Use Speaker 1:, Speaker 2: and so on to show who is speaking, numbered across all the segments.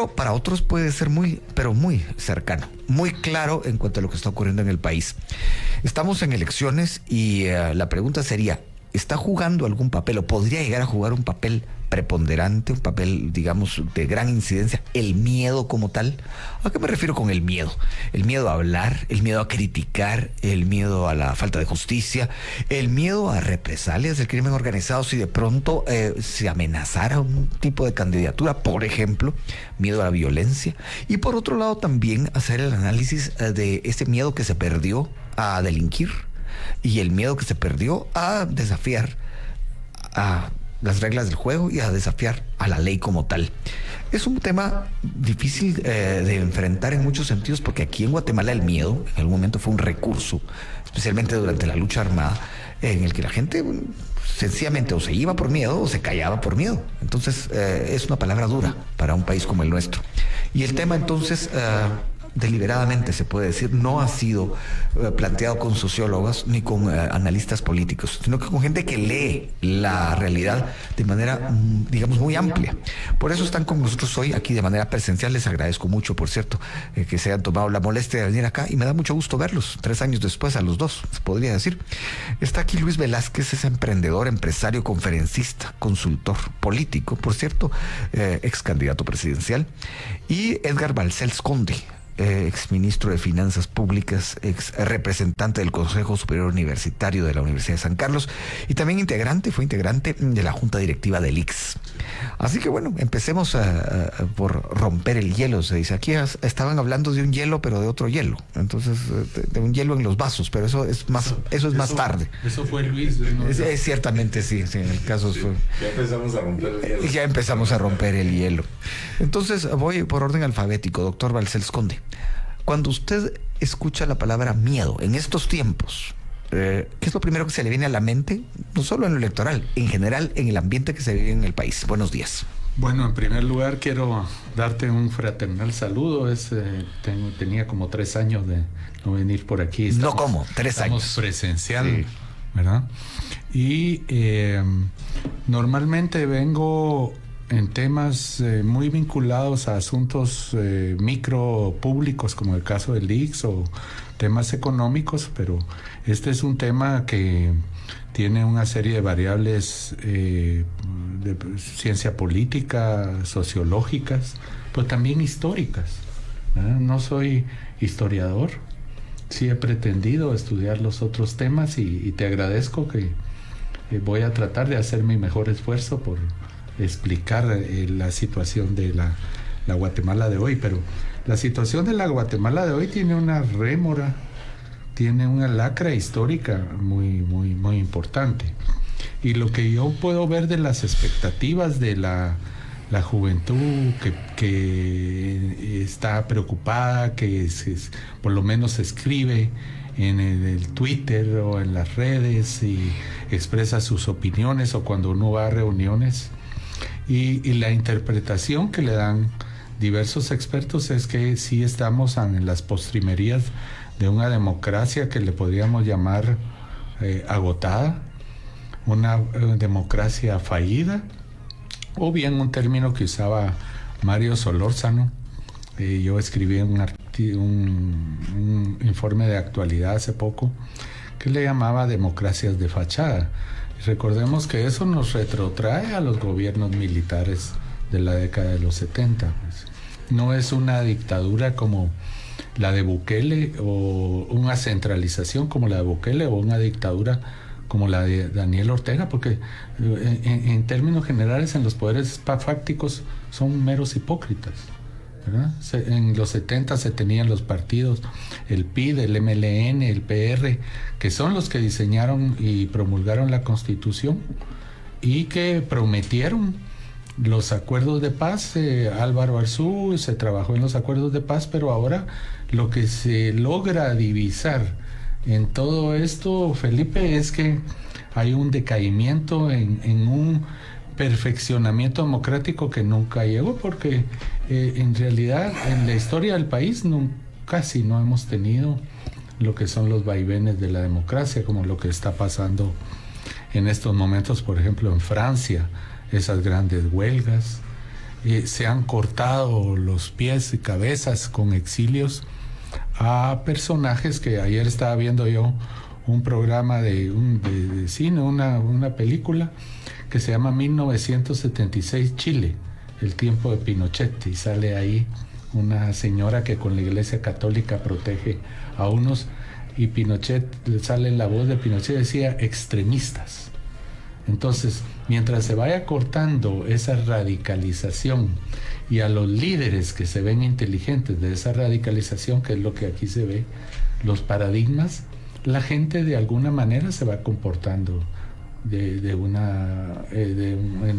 Speaker 1: para otros puede ser muy, pero muy cercano, muy claro en cuanto a lo que está ocurriendo en el país. Estamos en elecciones y la pregunta sería, ¿está jugando algún papel o podría llegar a jugar un papel preponderante, un papel, digamos, de gran incidencia, el miedo como tal? ¿A qué me refiero con el miedo? El miedo a hablar, el miedo a criticar, el miedo a la falta de justicia, el miedo a represalias del crimen organizado si de pronto se amenazara un tipo de candidatura, por ejemplo, miedo a la violencia. Y por otro lado también hacer el análisis de ese miedo que se perdió a delinquir y el miedo que se perdió a desafiar a las reglas del juego y a desafiar a la ley como tal. Es un tema difícil de enfrentar en muchos sentidos, porque aquí en Guatemala el miedo en algún momento fue un recurso, especialmente durante la lucha armada, en el que la gente sencillamente o se iba por miedo o se callaba por miedo. Entonces es una palabra dura para un país como el nuestro. Y el tema entonces deliberadamente, se puede decir, no ha sido planteado con sociólogos ni con analistas políticos, sino que con gente que lee la realidad de manera, digamos, muy amplia. Por eso están con nosotros hoy aquí de manera presencial. Les agradezco mucho, por cierto, que se hayan tomado la molestia de venir acá, y me da mucho gusto verlos 3 años después, a los dos, se podría decir. Está aquí Luis Velázquez, es emprendedor, empresario, conferencista, consultor político, por cierto, ex candidato presidencial, y Edgar Balcells Conde, exministro de Finanzas Públicas, ex representante del Consejo Superior Universitario de la Universidad de San Carlos, y también fue integrante de la Junta Directiva del ICS. Así que bueno, empecemos por romper el hielo. Se dice, aquí estaban hablando de un hielo, pero de otro hielo. Entonces, de un hielo en los vasos, pero eso es más tarde.
Speaker 2: Eso fue Luis, ¿no?
Speaker 1: Ciertamente sí, en el caso fue.
Speaker 3: Ya empezamos a romper el hielo.
Speaker 1: Ya empezamos a romper el hielo. Entonces, voy por orden alfabético, doctor Balcells Conde. Cuando usted escucha la palabra miedo en estos tiempos, ¿qué es lo primero que se le viene a la mente? No solo en lo electoral, en general, en el ambiente que se vive en el país. Buenos días.
Speaker 2: Bueno, en primer lugar quiero darte un fraternal saludo. Tenía como 3 años de no venir por aquí.
Speaker 1: No como, 3 años.
Speaker 2: Estamos presencial,
Speaker 1: sí,
Speaker 2: ¿verdad? Y normalmente vengo en temas muy vinculados a asuntos micro públicos, como el caso del ICS, o temas económicos, pero este es un tema que tiene una serie de variables de ciencia política, sociológicas, pero también históricas, ¿verdad? No soy historiador, sí he pretendido estudiar los otros temas, y te agradezco que voy a tratar de hacer mi mejor esfuerzo por explicar la situación de la Guatemala de hoy. Pero la situación de la Guatemala de hoy tiene una rémora, tiene una lacra histórica muy, muy, muy importante. Y lo que yo puedo ver de las expectativas de la juventud que está preocupada, que por lo menos escribe en el Twitter o en las redes y expresa sus opiniones, o cuando uno va a reuniones, y la interpretación que le dan diversos expertos es que sí estamos en las postrimerías de una democracia que le podríamos llamar agotada, una democracia fallida, o bien un término que usaba Mario Solórzano. Yo escribí un informe de actualidad hace poco que le llamaba democracias de fachada. Recordemos que eso nos retrotrae a los gobiernos militares de la década de los 70. Pues. No es una dictadura como la de Bukele, o una centralización como la de Bukele, o una dictadura como la de Daniel Ortega, porque en términos generales en los poderes fácticos son meros hipócritas, ¿verdad? En los 70 se tenían los partidos, el PID, el MLN, el PR, que son los que diseñaron y promulgaron la Constitución y que prometieron los acuerdos de paz. Álvaro Arzú se trabajó en los acuerdos de paz, pero ahora lo que se logra divisar en todo esto, Felipe, es que hay un decaimiento en un perfeccionamiento democrático que nunca llegó, porque en realidad en la historia del país casi no hemos tenido lo que son los vaivenes de la democracia, como lo que está pasando en estos momentos, por ejemplo, en Francia, esas grandes huelgas, se han cortado los pies y cabezas con exilios a personajes que ayer estaba viendo yo un programa de cine, una película que se llama 1976 Chile, el tiempo de Pinochet, y sale ahí una señora que con la Iglesia Católica protege a unos, y Pinochet, sale en la voz de Pinochet, decía extremistas. Entonces, mientras se vaya cortando esa radicalización y a los líderes que se ven inteligentes de esa radicalización, que es lo que aquí se ve, los paradigmas, la gente de alguna manera se va comportando en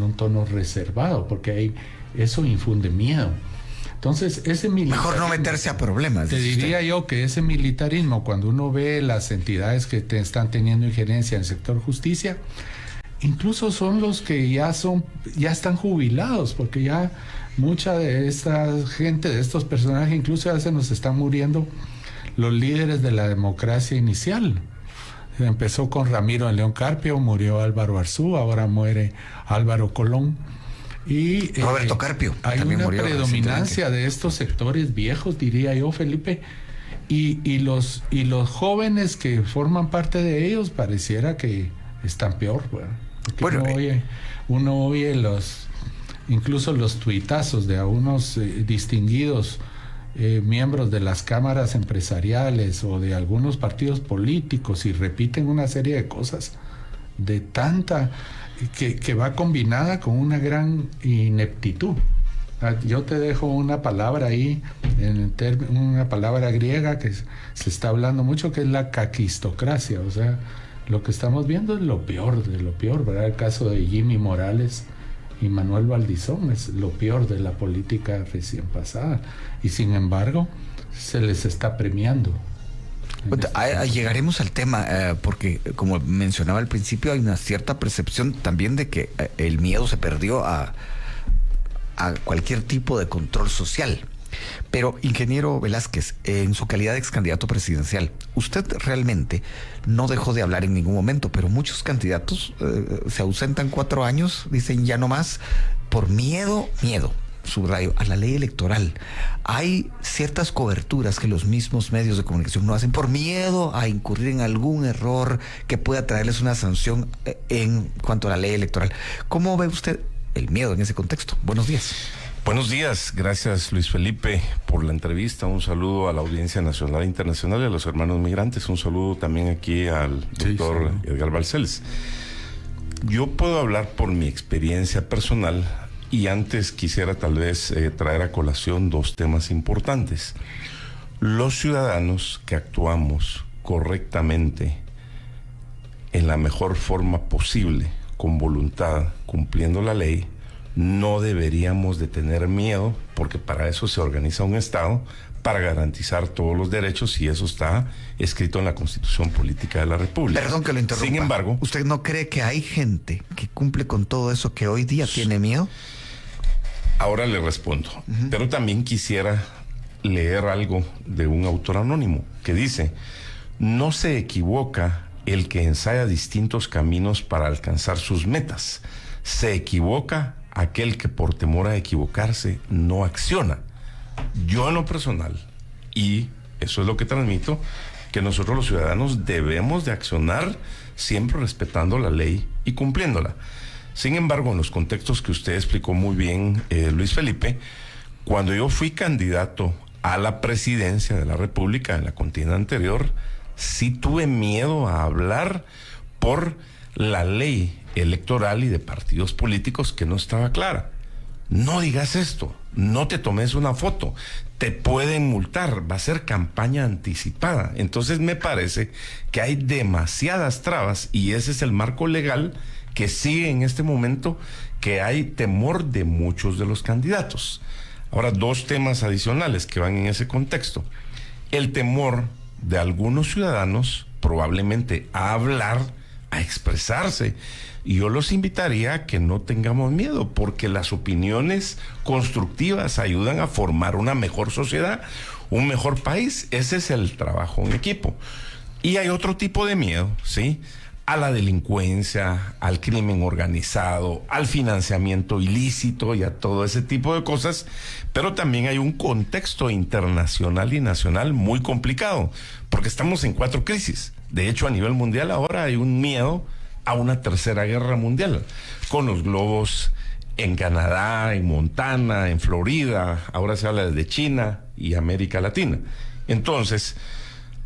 Speaker 2: un tono reservado, porque ahí eso infunde miedo. Entonces, ese militarismo...
Speaker 1: Mejor no meterse a problemas.
Speaker 2: Te diría yo que ese militarismo, cuando uno ve las entidades que están teniendo injerencia en el sector justicia, incluso son los que ya están jubilados, porque ya mucha de esta gente, de estos personajes, incluso ya se nos están muriendo los líderes de la democracia inicial. Empezó con Ramiro de León Carpio, murió Álvaro Arzú, ahora muere Álvaro Colón. Y
Speaker 1: Roberto Carpio
Speaker 2: hay una predominancia de estos sectores viejos, diría yo, Felipe, y los jóvenes que forman parte de ellos pareciera que están peor, bueno, uno oye incluso los tuitazos de algunos distinguidos miembros de las cámaras empresariales o de algunos partidos políticos, y repiten una serie de cosas de tanta que va combinada con una gran ineptitud. Yo te dejo una palabra ahí, una palabra griega que se está hablando mucho, que es la caquistocracia. O sea, lo que estamos viendo es lo peor de lo peor, ¿verdad? El caso de Jimmy Morales y Manuel Valdizón es lo peor de la política recién pasada, y sin embargo se les está premiando.
Speaker 1: Llegaremos al tema, porque como mencionaba al principio, hay una cierta percepción también de que el miedo se perdió a cualquier tipo de control social. Pero, ingeniero Velázquez, en su calidad de ex candidato presidencial, usted realmente no dejó de hablar en ningún momento, pero muchos candidatos se ausentan 4 años, dicen ya no más, por miedo, subrayo, a la ley electoral. Hay ciertas coberturas que los mismos medios de comunicación no hacen por miedo a incurrir en algún error que pueda traerles una sanción en cuanto a la ley electoral. ¿Cómo ve usted el miedo en ese contexto? Buenos días.
Speaker 3: Buenos días, gracias Luis Felipe por la entrevista. Un saludo a la audiencia nacional e internacional y a los hermanos migrantes. Un saludo también aquí al doctor Edgar Balcells. Yo puedo hablar por mi experiencia personal, y antes quisiera tal vez traer a colación 2 temas importantes. Los ciudadanos que actuamos correctamente, en la mejor forma posible, con voluntad, cumpliendo la ley, no deberíamos de tener miedo, porque para eso se organiza un Estado, para garantizar todos los derechos, y eso está escrito en la Constitución Política de la República.
Speaker 1: Perdón que lo interrumpa.
Speaker 3: Sin embargo,
Speaker 1: ¿usted no cree que hay gente que cumple con todo eso que hoy día tiene miedo?
Speaker 3: Ahora le respondo, pero también quisiera leer algo de un autor anónimo que dice: no se equivoca el que ensaya distintos caminos para alcanzar sus metas, se equivoca aquel que por temor a equivocarse no acciona. Yo en lo personal, y eso es lo que transmito, que nosotros los ciudadanos debemos de accionar siempre respetando la ley y cumpliéndola. Sin embargo, en los contextos que usted explicó muy bien, Luis Felipe, cuando yo fui candidato a la presidencia de la República en la contienda anterior, sí tuve miedo a hablar por la ley electoral y de partidos políticos que no estaba clara. No digas esto, no te tomes una foto, te pueden multar, va a ser campaña anticipada. Entonces me parece que hay demasiadas trabas, y ese es el marco legal que sigue en este momento, que hay temor de muchos de los candidatos. Ahora, 2 temas adicionales que van en ese contexto. El temor de algunos ciudadanos probablemente a hablar, a expresarse. Y yo los invitaría a que no tengamos miedo, porque las opiniones constructivas ayudan a formar una mejor sociedad, un mejor país. Ese es el trabajo en equipo. Y hay otro tipo de miedo, ¿sí? a la delincuencia, al crimen organizado, al financiamiento ilícito y a todo ese tipo de cosas, pero también hay un contexto internacional y nacional muy complicado, porque estamos en 4 crisis. De hecho, a nivel mundial ahora hay un miedo a una tercera guerra mundial, con los globos en Canadá, en Montana, en Florida, ahora se habla de China y América Latina. Entonces,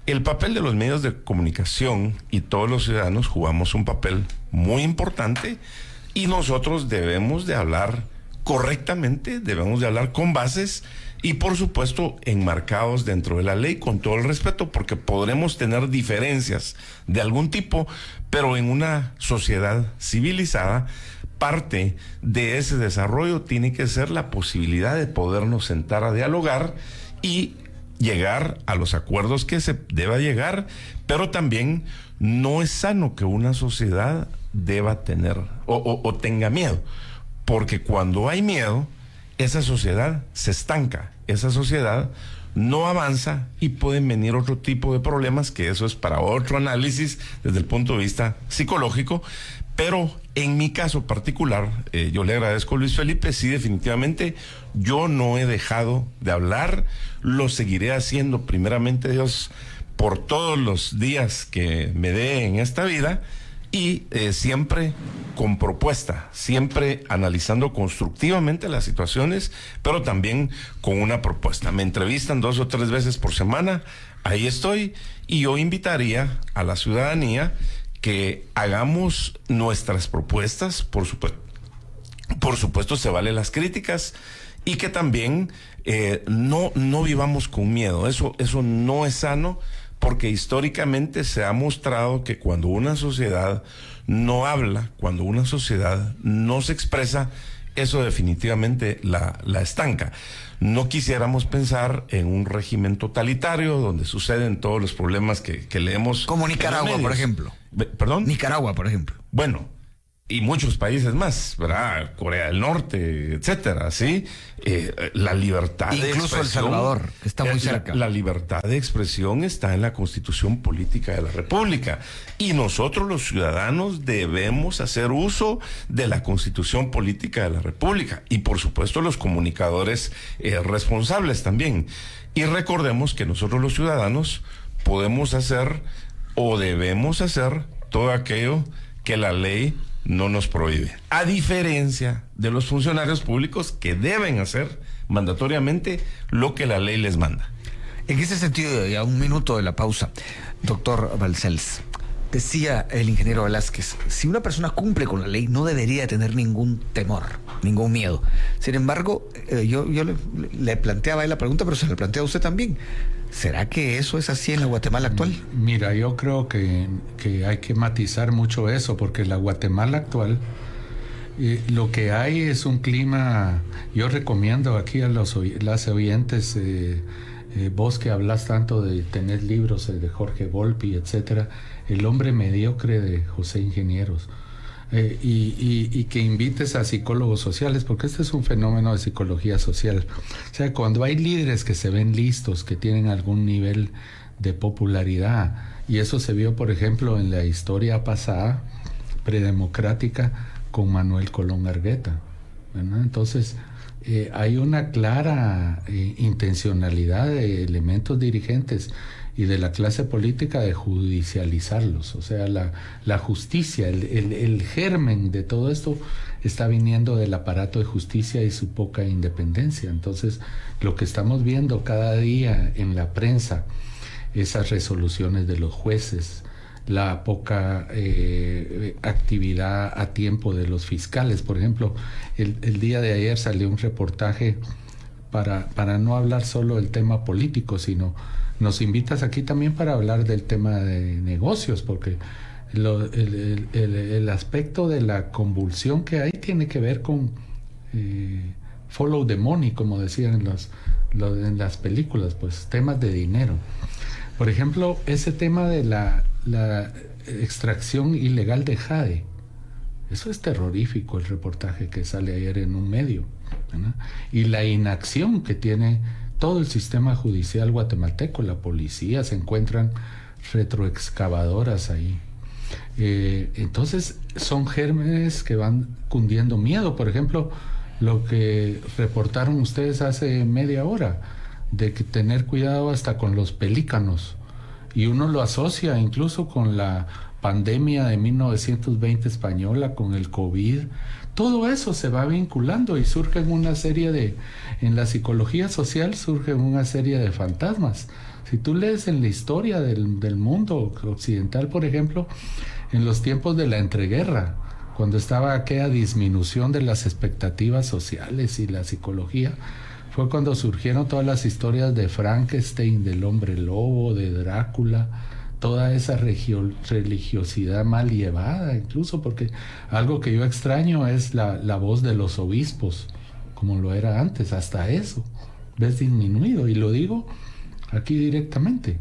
Speaker 3: el papel de los medios de comunicación y todos los ciudadanos jugamos un papel muy importante y nosotros debemos de hablar correctamente, debemos de hablar con bases y por supuesto enmarcados dentro de la ley con todo el respeto, porque podremos tener diferencias de algún tipo, pero en una sociedad civilizada parte de ese desarrollo tiene que ser la posibilidad de podernos sentar a dialogar y llegar a los acuerdos que se deba llegar, pero también no es sano que una sociedad deba tener o tenga miedo, porque cuando hay miedo, esa sociedad se estanca, esa sociedad no avanza y pueden venir otro tipo de problemas, que eso es para otro análisis desde el punto de vista psicológico. Pero en mi caso particular, yo le agradezco a Luis Felipe, sí, definitivamente, yo no he dejado de hablar, lo seguiré haciendo primeramente Dios por todos los días que me dé en esta vida y siempre con propuesta, siempre analizando constructivamente las situaciones, pero también con una propuesta. Me entrevistan 2 o 3 veces por semana, ahí estoy, y yo invitaría a la ciudadanía que hagamos nuestras propuestas, por supuesto se valen las críticas, y que también no vivamos con miedo. Eso no es sano, porque históricamente se ha mostrado que cuando una sociedad no habla, cuando una sociedad no se expresa, eso definitivamente la estanca. No quisiéramos pensar en un régimen totalitario donde suceden todos los problemas que leemos.
Speaker 1: Como Nicaragua, por ejemplo.
Speaker 3: ¿Perdón?
Speaker 1: Nicaragua, por ejemplo.
Speaker 3: Bueno, y muchos países más, ¿verdad? Corea del Norte, etcétera, ¿sí? La libertad de expresión.
Speaker 1: Incluso El Salvador, que está muy cerca.
Speaker 3: La libertad de expresión está en la Constitución Política de la República. Y nosotros, los ciudadanos, debemos hacer uso de la Constitución Política de la República. Y, por supuesto, los comunicadores responsables también. Y recordemos que nosotros, los ciudadanos, podemos hacer o debemos hacer todo aquello que la ley no nos prohíbe, a diferencia de los funcionarios públicos que deben hacer mandatoriamente lo que la ley les manda.
Speaker 1: En ese sentido, ya un minuto de la pausa, doctor Balcells, decía el ingeniero Velázquez, si una persona cumple con la ley no debería tener ningún temor, ningún miedo. Sin embargo, yo le planteaba ahí la pregunta, pero se la plantea a usted también. ¿Será que eso es así en la Guatemala actual?
Speaker 2: Mira, yo creo que hay que matizar mucho eso, porque la Guatemala actual, lo que hay es un clima. Yo recomiendo aquí a las oyentes, vos que hablas tanto de tener libros de Jorge Volpi, etcétera, El hombre mediocre de José Ingenieros, y que invites a psicólogos sociales, porque este es un fenómeno de psicología social. O sea, cuando hay líderes que se ven listos, que tienen algún nivel de popularidad, y eso se vio, por ejemplo, en la historia pasada, predemocrática, con Manuel Colón Argueta, ¿verdad? Entonces, hay una clara intencionalidad de elementos dirigentes y de la clase política de judicializarlos. O sea, la justicia, el germen de todo esto está viniendo del aparato de justicia y su poca independencia. Entonces, lo que estamos viendo cada día en la prensa, esas resoluciones de los jueces, la poca actividad a tiempo de los fiscales. Por ejemplo, el día de ayer salió un reportaje para no hablar solo del tema político, sino nos invitas aquí también para hablar del tema de negocios, porque el aspecto de la convulsión que hay tiene que ver con follow the money, como decían en las películas, pues temas de dinero. Por ejemplo, ese tema de la extracción ilegal de jade, eso es terrorífico, el reportaje que sale ayer en un medio, ¿verdad? Y la inacción que tiene todo el sistema judicial guatemalteco, la policía, se encuentran retroexcavadoras ahí. Entonces son gérmenes que van cundiendo miedo. Por ejemplo, lo que reportaron ustedes hace media hora, de que tener cuidado hasta con los pelícanos. Y uno lo asocia incluso con la pandemia de 1920 española, con el COVID. Todo eso se va vinculando y surgen una serie en la psicología social surgen una serie de fantasmas. Si tú lees en la historia del mundo occidental, por ejemplo, en los tiempos de la entreguerra, cuando estaba aquella disminución de las expectativas sociales y la psicología, fue cuando surgieron todas las historias de Frankenstein, del hombre lobo, de Drácula, toda esa religiosidad mal llevada, incluso porque algo que yo extraño es la voz de los obispos, como lo era antes. Hasta eso ves disminuido, y lo digo aquí directamente.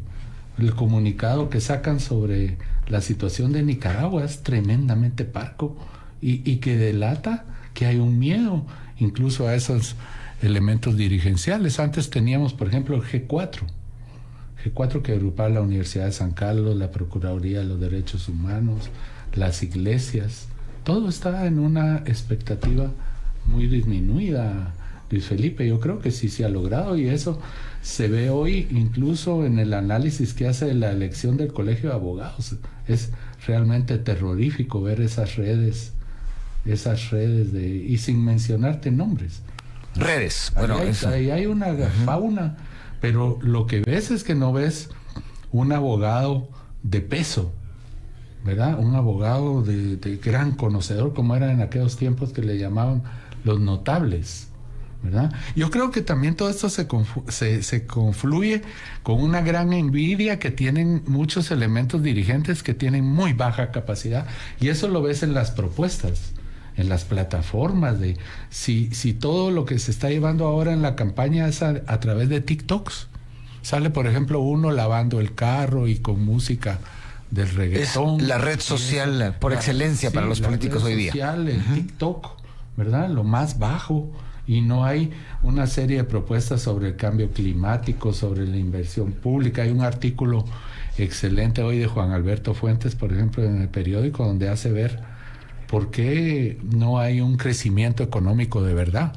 Speaker 2: El comunicado que sacan sobre la situación de Nicaragua es tremendamente parco y que delata que hay un miedo incluso a esos elementos dirigenciales. Antes teníamos, por ejemplo, el G4 que agrupaba la Universidad de San Carlos, la Procuraduría de los Derechos Humanos, las iglesias. Todo está en una expectativa muy disminuida, Luis Felipe. Yo creo que sí se ha logrado, y eso se ve hoy incluso en el análisis que hace de la elección del Colegio de Abogados. Es realmente terrorífico ver esas redes y sin mencionarte nombres.
Speaker 1: Redes.
Speaker 2: Bueno, ahí hay una fauna, pero lo que ves es que no ves un abogado de peso, ¿verdad? Un abogado de gran conocedor, como era en aquellos tiempos que le llamaban los notables, ¿verdad? Yo creo que también todo esto se confluye con una gran envidia que tienen muchos elementos dirigentes que tienen muy baja capacidad, y eso lo ves en las propuestas, en las plataformas de si todo lo que se está llevando ahora en la campaña es a través de TikToks. Sale, por ejemplo, uno lavando el carro y con música del reggaetón.
Speaker 1: Es la red social por excelencia para los políticos hoy día.
Speaker 2: El TikTok, ¿verdad? Lo más bajo. Y no hay una serie de propuestas sobre el cambio climático, sobre la inversión pública. Hay un artículo excelente hoy de Juan Alberto Fuentes, por ejemplo, en el periódico, donde hace ver ¿por qué no hay un crecimiento económico de verdad?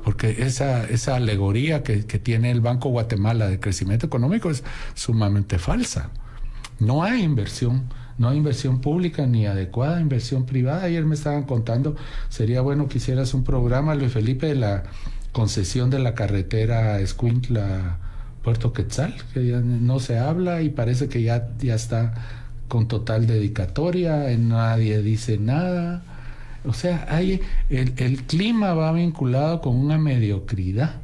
Speaker 2: Porque esa alegoría que tiene el Banco Guatemala de crecimiento económico es sumamente falsa. No hay inversión pública ni adecuada inversión privada. Ayer me estaban contando, sería bueno que hicieras un programa, Luis Felipe, de la concesión de la carretera Escuintla-Puerto Quetzal, que ya no se habla y parece que ya está con total dedicatoria, nadie dice nada. O sea, el clima va vinculado con una mediocridad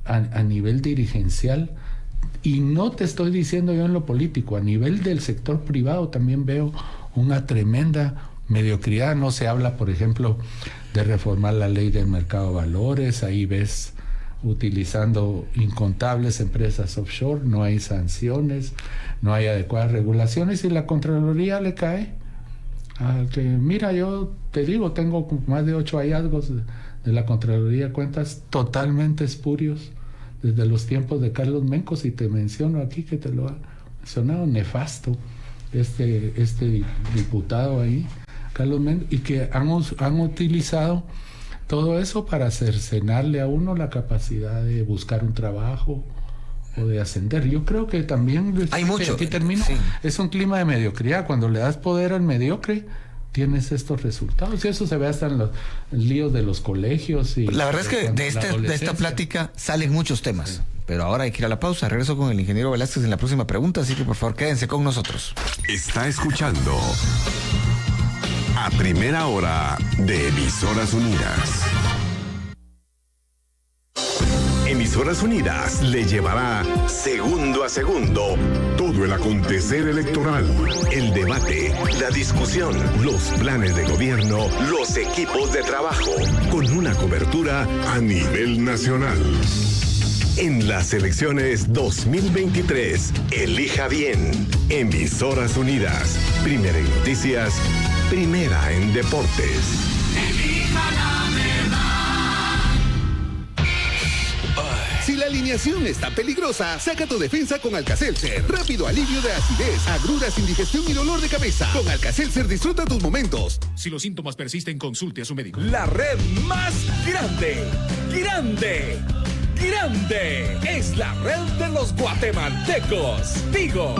Speaker 2: a nivel dirigencial, y no te estoy diciendo yo en lo político, a nivel del sector privado también veo una tremenda mediocridad. No se habla, por ejemplo, de reformar la ley del mercado de valores. Ahí ves utilizando incontables empresas offshore, no hay sanciones, no hay adecuadas regulaciones, y la Contraloría le cae a que, mira, yo te digo, tengo más de 8 hallazgos de la Contraloría, cuentas totalmente espurios desde los tiempos de Carlos Mencos, y te menciono aquí que te lo ha mencionado, nefasto este diputado ahí, Carlos Mencos, y que han utilizado todo eso para cercenarle a uno la capacidad de buscar un trabajo o de ascender. Yo creo que también
Speaker 1: hay mucho.
Speaker 2: Aquí termino. Sí. Es un clima de mediocridad. Cuando le das poder al mediocre, tienes estos resultados. Y eso se ve hasta en los líos de los colegios. Y
Speaker 1: la verdad es que de esta plática salen muchos temas. Sí. Pero ahora hay que ir a la pausa. Regreso con el ingeniero Velázquez en la próxima pregunta. Así que por favor, quédense con nosotros.
Speaker 4: Está escuchando A Primera Hora de Emisoras Unidas. Emisoras Unidas le llevará segundo a segundo todo el acontecer electoral, el debate, la discusión, los planes de gobierno, los equipos de trabajo, con una cobertura a nivel nacional. En las elecciones 2023, elija bien. Emisoras Unidas, primera en noticias, primera en deportes.
Speaker 5: Elija la verdad. Si la alineación está peligrosa, saca tu defensa con Alka-Seltzer. Rápido alivio de acidez, agruras, indigestión y dolor de cabeza. Con Alka-Seltzer disfruta tus momentos.
Speaker 6: Si los síntomas persisten, consulte a su médico.
Speaker 7: La red más grande, grande, grande es la red de los guatemaltecos. Tigo.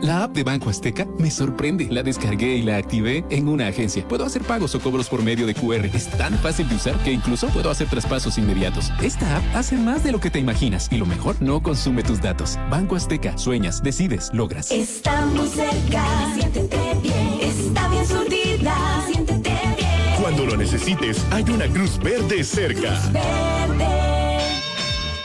Speaker 8: La app de Banco Azteca me sorprende. La descargué y la activé en una agencia. Puedo hacer pagos o cobros por medio de QR. Es tan fácil de usar que incluso puedo hacer traspasos inmediatos. Esta app hace más de lo que te imaginas y lo mejor, no consume tus datos. Banco Azteca. Sueñas, decides, logras.
Speaker 9: Estamos cerca, siéntete bien. Está bien surtida, siéntete bien.
Speaker 4: Cuando lo necesites, hay una Cruz Verde cerca.
Speaker 9: Cruz Verde.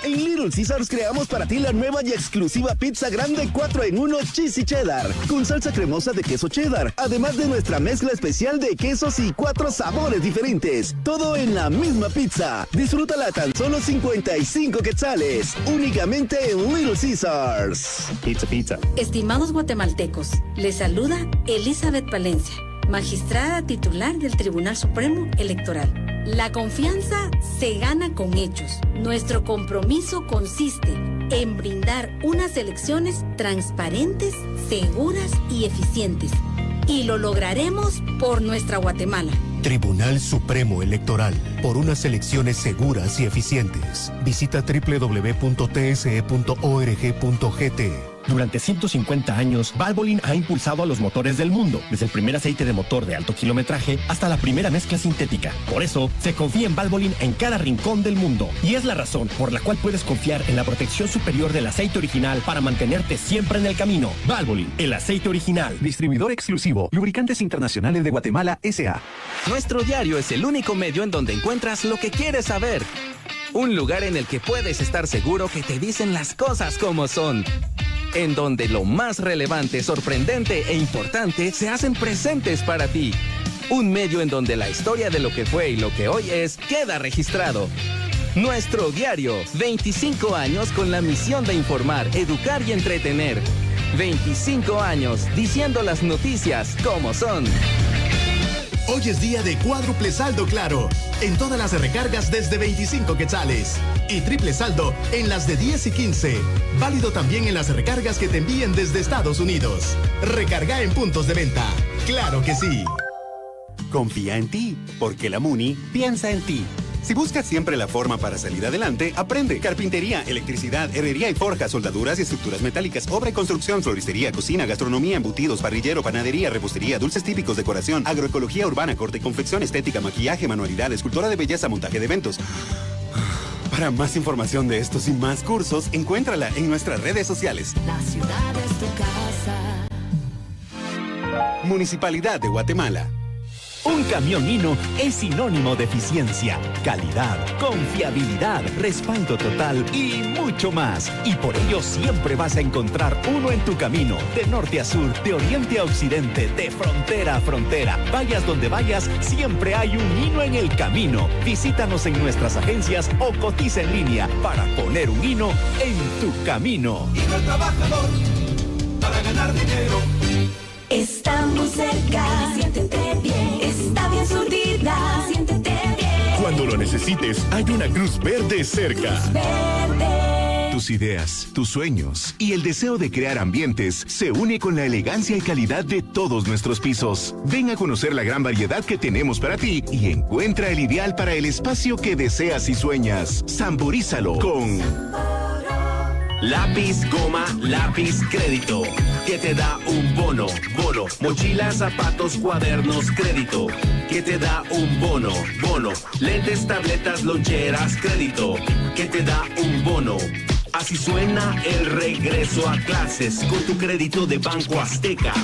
Speaker 10: En Little Caesars creamos para ti la nueva y exclusiva pizza grande 4 en 1 Cheesy Cheddar, con salsa cremosa de queso cheddar, además de nuestra mezcla especial de quesos y 4 sabores diferentes. Todo en la misma pizza. Disfrútala a tan solo 55 quetzales, únicamente en Little Caesars. Pizza.
Speaker 11: Estimados guatemaltecos, les saluda Elizabeth Palencia, magistrada titular del Tribunal Supremo Electoral. La confianza se gana con hechos. Nuestro compromiso consiste en brindar unas elecciones transparentes, seguras y eficientes. Y lo lograremos por nuestra Guatemala.
Speaker 12: Tribunal Supremo Electoral, por unas elecciones seguras y eficientes. Visita www.tse.org.gt.
Speaker 13: Durante 150 años, Valvoline ha impulsado a los motores del mundo, desde el primer aceite de motor de alto kilometraje hasta la primera mezcla sintética. Por eso, se confía en Valvoline en cada rincón del mundo. Y es la razón por la cual puedes confiar en la protección superior del aceite original para mantenerte siempre en el camino. Valvoline, el aceite original.
Speaker 14: Distribuidor exclusivo, Lubricantes Internacionales de Guatemala, S.A.
Speaker 15: Nuestro diario es el único medio en donde encuentras lo que quieres saber. Un lugar en el que puedes estar seguro que te dicen las cosas como son. En donde lo más relevante, sorprendente e importante se hacen presentes para ti. Un medio en donde la historia de lo que fue y lo que hoy es queda registrado. Nuestro diario, 25 años con la misión de informar, educar y entretener. 25 años diciendo las noticias como son.
Speaker 16: Hoy es día de cuádruple saldo Claro, en todas las recargas desde 25 quetzales y triple saldo en las de 10 y 15. Válido también en las recargas que te envíen desde Estados Unidos. Recarga en puntos de venta. ¡Claro que sí!
Speaker 17: Confía en ti, porque la MUNI piensa en ti. Si buscas siempre la forma para salir adelante, aprende. Carpintería, electricidad, herrería y forja, soldaduras y estructuras metálicas, obra y construcción, floristería, cocina, gastronomía, embutidos, parrillero, panadería, repostería, dulces típicos, decoración, agroecología urbana, corte y confección, estética, maquillaje, manualidades, escultura de belleza, montaje de eventos. Para más información de estos y más cursos, encuéntrala en nuestras redes sociales.
Speaker 9: La ciudad es tu casa.
Speaker 17: Municipalidad de Guatemala.
Speaker 18: Un camión Hino es sinónimo de eficiencia, calidad, confiabilidad, respaldo total y mucho más. Y por ello siempre vas a encontrar uno en tu camino, de norte a sur, de oriente a occidente, de frontera a frontera. Vayas donde vayas, siempre hay un Hino en el camino. Visítanos en nuestras agencias o cotiza en línea para poner un Hino en tu camino.
Speaker 9: Hino el trabajador, para ganar dinero. Estamos cerca, siéntete bien. Está bien surtida, siéntete bien.
Speaker 4: Cuando lo necesites, hay una Cruz Verde cerca.
Speaker 9: Cruz Verde.
Speaker 4: Tus ideas, tus sueños y el deseo de crear ambientes se une con la elegancia y calidad de todos nuestros pisos. Ven a conocer la gran variedad que tenemos para ti y encuentra el ideal para el espacio que deseas y sueñas. Samborízalo con
Speaker 19: Lápiz, goma, lápiz, crédito, que te da un bono, mochilas, zapatos, cuadernos, crédito, que te da un bono, lentes, tabletas, loncheras, crédito, que te da un bono. Así suena el regreso a clases con tu crédito de Banco Azteca,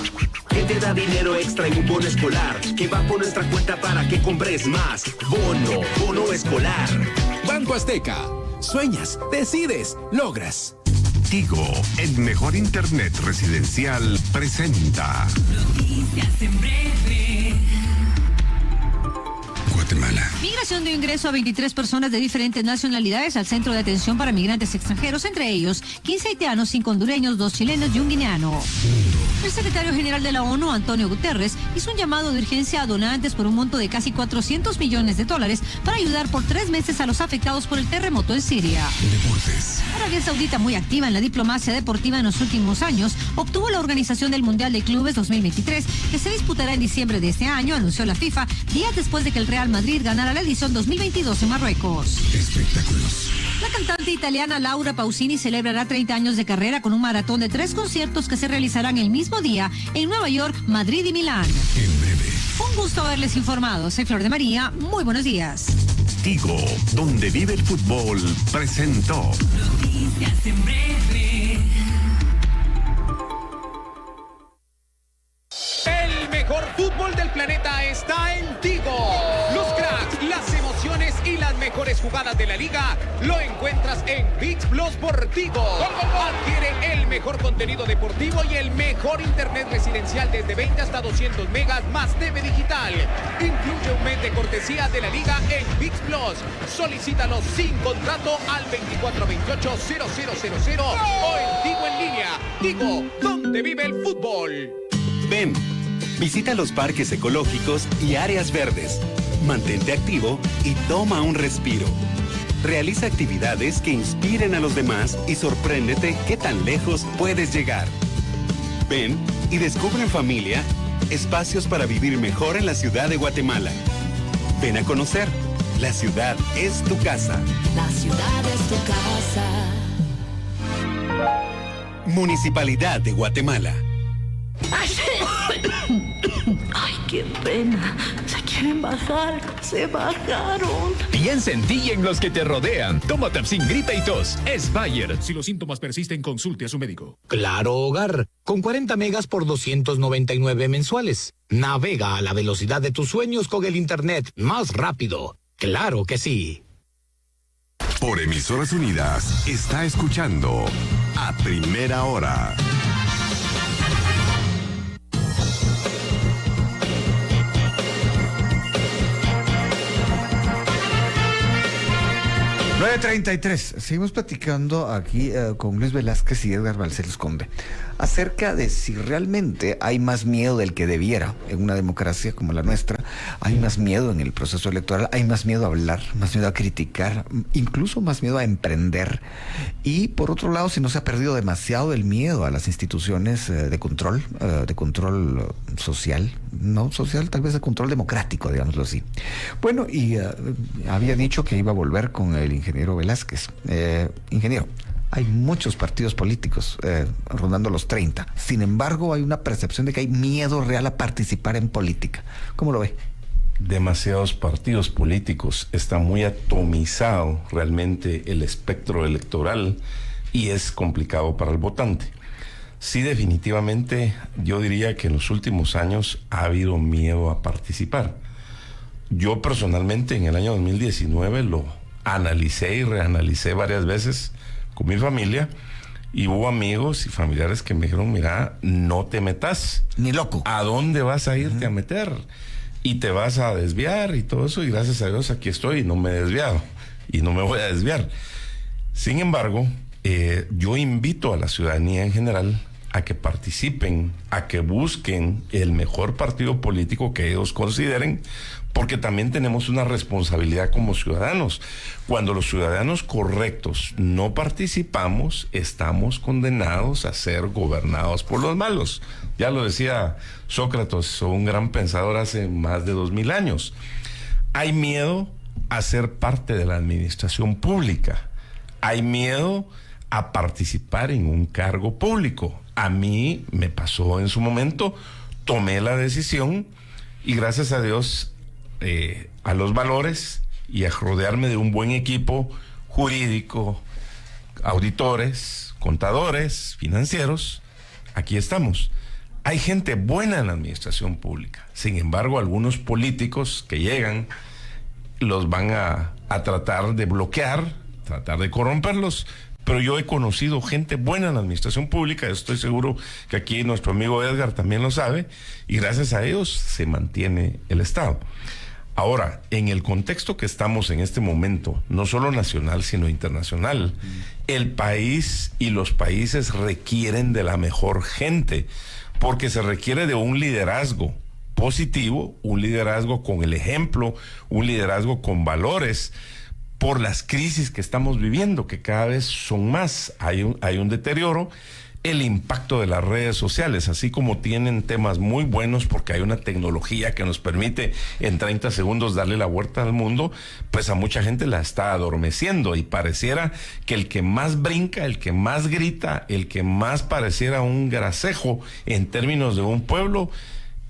Speaker 19: que te da dinero extra en un bono escolar, que va por nuestra cuenta para que compres más. Bono escolar.
Speaker 8: Banco Azteca. Sueñas, decides, logras.
Speaker 4: Tigo, el mejor internet residencial, presenta
Speaker 9: Noticias en breve.
Speaker 20: Guatemala.
Speaker 21: Migración dio ingreso a 23 personas de diferentes nacionalidades al Centro de Atención para Migrantes Extranjeros, entre ellos 15 haitianos, 5 hondureños, 2 chilenos y un guineano. El secretario general de la ONU, Antonio Guterres, hizo un llamado de urgencia a donantes por un monto de casi $400 millones para ayudar por 3 meses a los afectados por el terremoto en Siria.
Speaker 20: Deportes.
Speaker 21: Arabia Saudita, muy activa en la diplomacia deportiva en los últimos años, obtuvo la organización del Mundial de Clubes 2023, que se disputará en diciembre de este año, anunció la FIFA, días después de que el Real Madrid ganara la edición 2022 en Marruecos.
Speaker 20: Espectáculos.
Speaker 21: La cantante italiana Laura Pausini celebrará 30 años de carrera con un maratón de 3 conciertos que se realizarán el mismo día en Nueva York, Madrid y Milán.
Speaker 20: En breve.
Speaker 21: Un gusto haberles informado. Soy Flor de María. Muy buenos días.
Speaker 4: Tigo, donde vive el fútbol, presentó.
Speaker 9: Noticias en breve.
Speaker 7: El mejor fútbol del planeta está en Tigo. Los cracks, las emociones y las mejores jugadas de la liga lo encuentras en ViX Plus por Tigo. Adquiere el mejor contenido deportivo y el mejor internet residencial desde 20 hasta 200 megas más TV digital. Incluye un mes de cortesía de la liga en ViX Plus. Solicítalo sin contrato al 2428-0000 o en Tigo en línea. Tigo, donde vive el fútbol.
Speaker 17: Ven, visita los parques ecológicos y áreas verdes. Mantente activo y toma un respiro. Realiza actividades que inspiren a los demás y sorpréndete qué tan lejos puedes llegar. Ven y descubre en familia espacios para vivir mejor en la ciudad de Guatemala. Ven a conocer. La ciudad es tu casa.
Speaker 9: La ciudad es tu casa.
Speaker 17: Municipalidad de Guatemala.
Speaker 9: Ay, qué pena. Se quieren bajar. Se bajaron.
Speaker 22: Piensa en ti y en los que te rodean. Toma Tapsin, gripe y tos. Es Bayer.
Speaker 6: Si los síntomas persisten, consulte a su médico.
Speaker 23: Claro Hogar, con 40 megas por 299 mensuales. Navega a la velocidad de tus sueños con el internet más rápido. Claro que sí.
Speaker 4: Por Emisoras Unidas, está escuchando A Primera Hora.
Speaker 1: .33. Seguimos platicando aquí con Luis Velázquez y Edgar Balcells Conde acerca de si realmente hay más miedo del que debiera en una democracia como la nuestra. Hay más miedo en el proceso electoral, hay más miedo a hablar, más miedo a criticar, incluso más miedo a emprender. Y por otro lado, si no se ha perdido demasiado el miedo a las instituciones de control social, no social, tal vez de control democrático, digámoslo así. Bueno, y había dicho que iba a volver con el ingeniero Velázquez. Ingeniero, hay muchos partidos políticos rondando los 30. Sin embargo, hay una percepción de que hay miedo real a participar en política. ¿Cómo lo ve?
Speaker 3: Demasiados partidos políticos. Está muy atomizado realmente el espectro electoral y es complicado para el votante. Sí, definitivamente, yo diría que en los últimos años ha habido miedo a participar. Yo personalmente en el año 2019 lo analicé y reanalicé varias veces con mi familia y hubo amigos y familiares que me dijeron, mira, no te metas.
Speaker 1: Ni loco.
Speaker 3: ¿A dónde vas a irte a meter? Y te vas a desviar y todo eso, y gracias a Dios aquí estoy y no me he desviado y no me voy a desviar. Sin embargo, yo invito a la ciudadanía en general a que participen, a que busquen el mejor partido político que ellos consideren, porque también tenemos una responsabilidad como ciudadanos. Cuando los ciudadanos correctos no participamos, estamos condenados a ser gobernados por los malos. Ya lo decía Sócrates, un gran pensador hace más de 2000 años. Hay miedo a ser parte de la administración pública. Hay miedo a participar en un cargo público. A mí me pasó en su momento, tomé la decisión y gracias a Dios, a los valores y a rodearme de un buen equipo jurídico, auditores, contadores, financieros, aquí estamos. Hay gente buena en la administración pública. Sin embargo, algunos políticos que llegan los van a tratar de bloquear, tratar de corromperlos. Pero yo he conocido gente buena en la administración pública, estoy seguro que aquí nuestro amigo Edgar también lo sabe, y gracias a ellos se mantiene el Estado. Ahora, en el contexto que estamos en este momento, no solo nacional, sino internacional, el país y los países requieren de la mejor gente, porque se requiere de un liderazgo positivo, un liderazgo con el ejemplo, un liderazgo con valores, por las crisis que estamos viviendo, que cada vez son más. Hay un deterioro. El impacto de las redes sociales, así como tienen temas muy buenos porque hay una tecnología que nos permite en 30 segundos darle la vuelta al mundo, pues a mucha gente la está adormeciendo y pareciera que el que más brinca, el que más grita, el que más pareciera un gracejo en términos de un pueblo,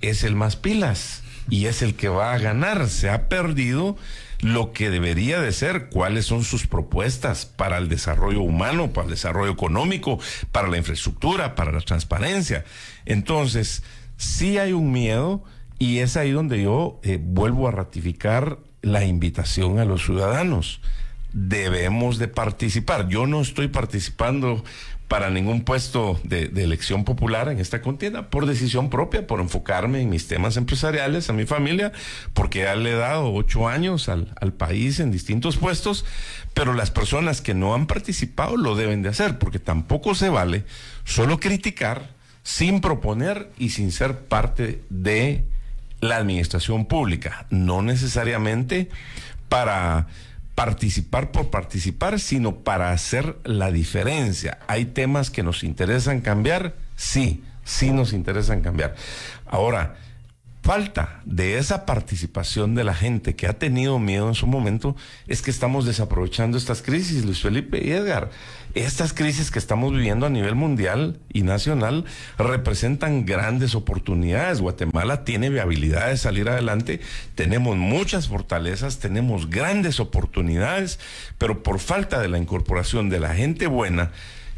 Speaker 3: es el más pilas y es el que va a ganar. Se ha perdido lo que debería de ser, cuáles son sus propuestas para el desarrollo humano, para el desarrollo económico, para la infraestructura, para la transparencia. Entonces, sí hay un miedo y es ahí donde yo vuelvo a ratificar la invitación a los ciudadanos. Debemos de participar. Yo no estoy participando para ningún puesto de elección popular en esta contienda, por decisión propia, por enfocarme en mis temas empresariales, a mi familia, porque ya le he dado 8 años al país en distintos puestos, pero las personas que no han participado lo deben de hacer, porque tampoco se vale solo criticar sin proponer y sin ser parte de la administración pública, no necesariamente para participar por participar, sino para hacer la diferencia. ¿Hay temas que nos interesan cambiar? Sí nos interesan cambiar. Ahora, falta de esa participación de la gente que ha tenido miedo en su momento, es que estamos desaprovechando estas crisis, Luis Felipe y Edgar. Estas crisis que estamos viviendo a nivel mundial y nacional representan grandes oportunidades. Guatemala tiene viabilidad de salir adelante, tenemos muchas fortalezas, tenemos grandes oportunidades, pero por falta de la incorporación de la gente buena,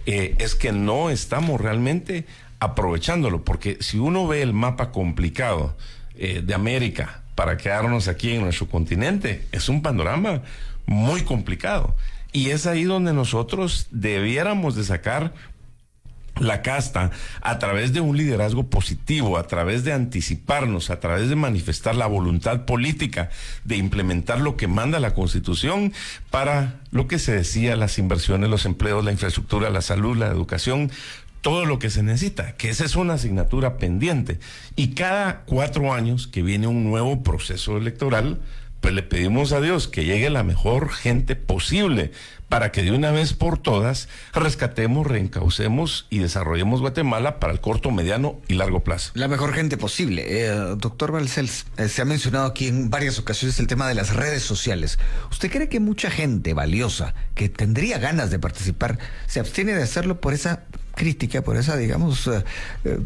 Speaker 3: es que no estamos realmente aprovechándolo, porque si uno ve el mapa complicado de América para quedarnos aquí en nuestro continente, es un panorama muy complicado. Y es ahí donde nosotros debiéramos de sacar la casta a través de un liderazgo positivo, a través de anticiparnos, a través de manifestar la voluntad política, de implementar lo que manda la Constitución para lo que se decía, las inversiones, los empleos, la infraestructura, la salud, la educación, todo lo que se necesita, que esa es una asignatura pendiente. Y cada 4 años que viene un nuevo proceso electoral, pues le pedimos a Dios que llegue la mejor gente posible para que de una vez por todas rescatemos, reencaucemos y desarrollemos Guatemala para el corto, mediano y largo plazo.
Speaker 1: La mejor gente posible. Doctor Balcells, se ha mencionado aquí en varias ocasiones el tema de las redes sociales. ¿Usted cree que mucha gente valiosa que tendría ganas de participar se abstiene de hacerlo por esa crítica, por esa, digamos,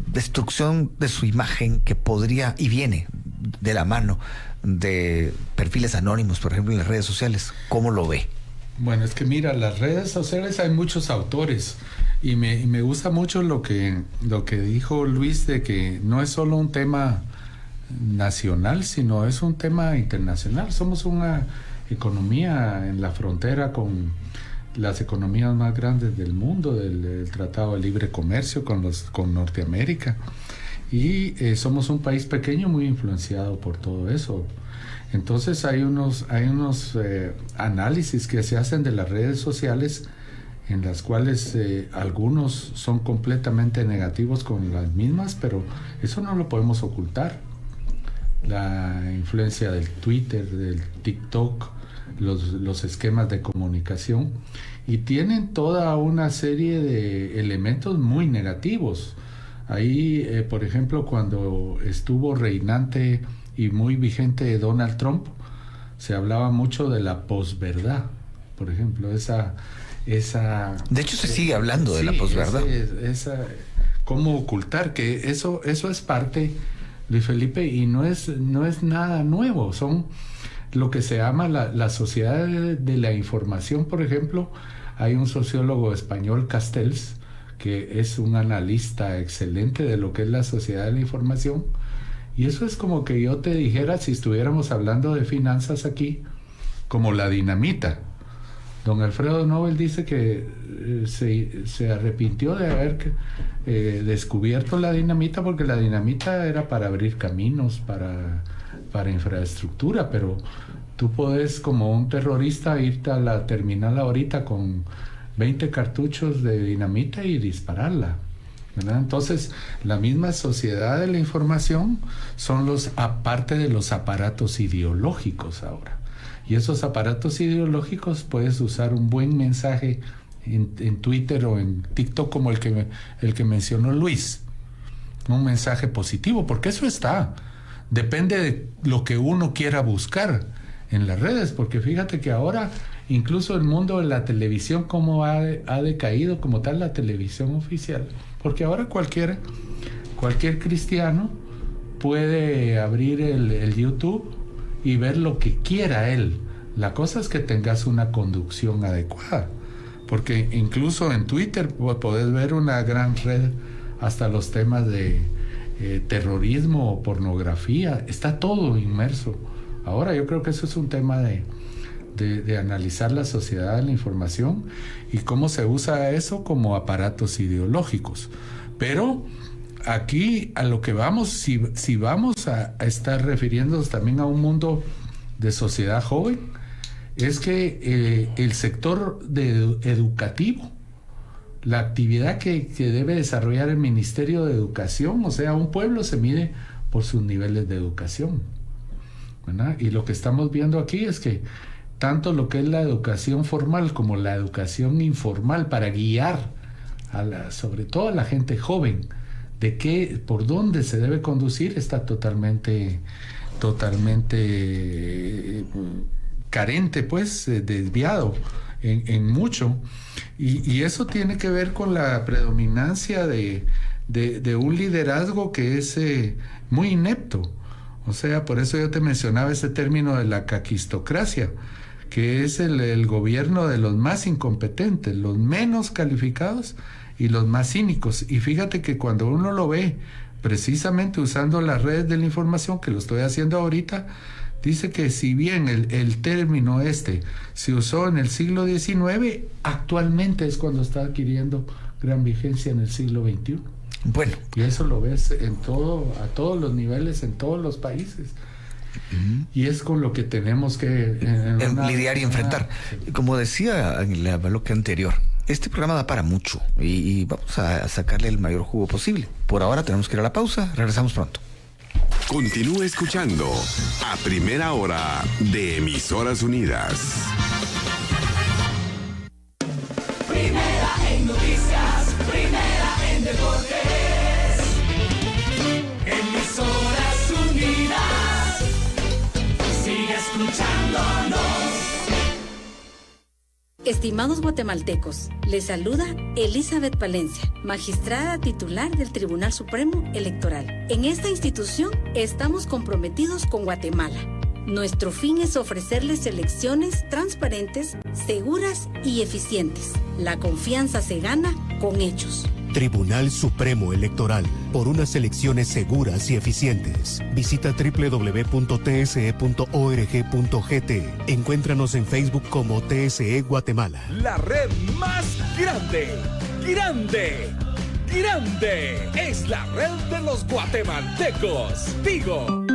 Speaker 1: destrucción de su imagen que podría y viene de la mano de perfiles anónimos, por ejemplo, en las redes sociales? ¿Cómo lo ve?
Speaker 2: Bueno, es que mira, las redes sociales hay muchos autores y me gusta mucho lo que dijo Luis, de que no es solo un tema nacional, sino es un tema internacional. Somos una economía en la frontera con las economías más grandes del mundo, del Tratado de Libre Comercio con Norteamérica, y somos un país pequeño muy influenciado por todo eso. Entonces hay unos análisis que se hacen de las redes sociales en las cuales algunos son completamente negativos con las mismas, pero eso no lo podemos ocultar. La influencia del Twitter, del TikTok, los esquemas de comunicación, y tienen toda una serie de elementos muy negativos. Ahí, por ejemplo, cuando estuvo reinante y muy vigente Donald Trump, se hablaba mucho de la posverdad, por ejemplo, esa
Speaker 1: de hecho se sigue hablando de la posverdad.
Speaker 2: Cómo ocultar que eso es parte, Luis Felipe, y no es nada nuevo. Son lo que se llama la sociedad de la información. Por ejemplo, hay un sociólogo español, Castells, que es un analista excelente de lo que es la sociedad de la información. Y eso es como que yo te dijera, si estuviéramos hablando de finanzas aquí, como la dinamita. Don Alfredo Nobel dice que se arrepintió de haber descubierto la dinamita, porque la dinamita era para abrir caminos, para para infraestructura, pero tú puedes, como un terrorista, irte a la terminal ahorita con 20 cartuchos de dinamita y dispararla, ¿verdad? Entonces, la misma sociedad de la información son aparte de los aparatos ideológicos ahora. Y esos aparatos ideológicos puedes usar un buen mensaje en Twitter o en TikTok como el que mencionó Luis. Un mensaje positivo, porque eso está. Depende de lo que uno quiera buscar en las redes, porque fíjate que ahora incluso el mundo de la televisión cómo ha decaído como tal la televisión oficial, porque ahora cualquier cristiano puede abrir el YouTube y ver lo que quiera él. La cosa es que tengas una conducción adecuada, porque incluso en Twitter podés ver una gran red hasta los temas de terrorismo o pornografía, está todo inmerso. Ahora yo creo que eso es un tema de analizar la sociedad de la información y cómo se usa eso como aparatos ideológicos. Pero aquí a lo que vamos, si vamos a estar refiriéndonos también a un mundo de sociedad joven, es que el sector educativo, la actividad que debe desarrollar el Ministerio de Educación, o sea, un pueblo se mide por sus niveles de educación, ¿verdad? Y lo que estamos viendo aquí es que tanto lo que es la educación formal como la educación informal para guiar sobre todo a la gente joven por dónde se debe conducir está totalmente carente, pues, desviado en mucho, y eso tiene que ver con la predominancia de un liderazgo que es muy inepto. O sea, por eso yo te mencionaba ese término de la caquistocracia, que es el gobierno de los más incompetentes, los menos calificados y los más cínicos. Y fíjate que cuando uno lo ve precisamente usando las redes de la información, que lo estoy haciendo ahorita, dice que si bien el término se usó en el siglo XIX, actualmente es cuando está adquiriendo gran vigencia en el siglo XXI.
Speaker 1: Bueno.
Speaker 2: Y eso lo ves a todos los niveles, en todos los países. Y es con lo que tenemos que
Speaker 1: lidiar y enfrentar. Como decía en el bloque anterior, este programa da para mucho y vamos a sacarle el mayor jugo posible. Por ahora tenemos que ir a la pausa, regresamos pronto.
Speaker 4: Continúe escuchando A Primera Hora de Emisoras Unidas.
Speaker 9: Primera en noticias, primera en deportes. Emisoras Unidas, sigue escuchándonos.
Speaker 5: Estimados guatemaltecos, les saluda Elizabeth Palencia, magistrada titular del Tribunal Supremo Electoral. En esta institución estamos comprometidos con Guatemala. Nuestro fin es ofrecerles elecciones transparentes, seguras y eficientes. La confianza se gana con hechos.
Speaker 12: Tribunal Supremo Electoral, por unas elecciones seguras y eficientes. Visita www.tse.org.gt. Encuéntranos en Facebook como TSE Guatemala.
Speaker 22: La red más grande, es la red de los guatemaltecos. Tigo.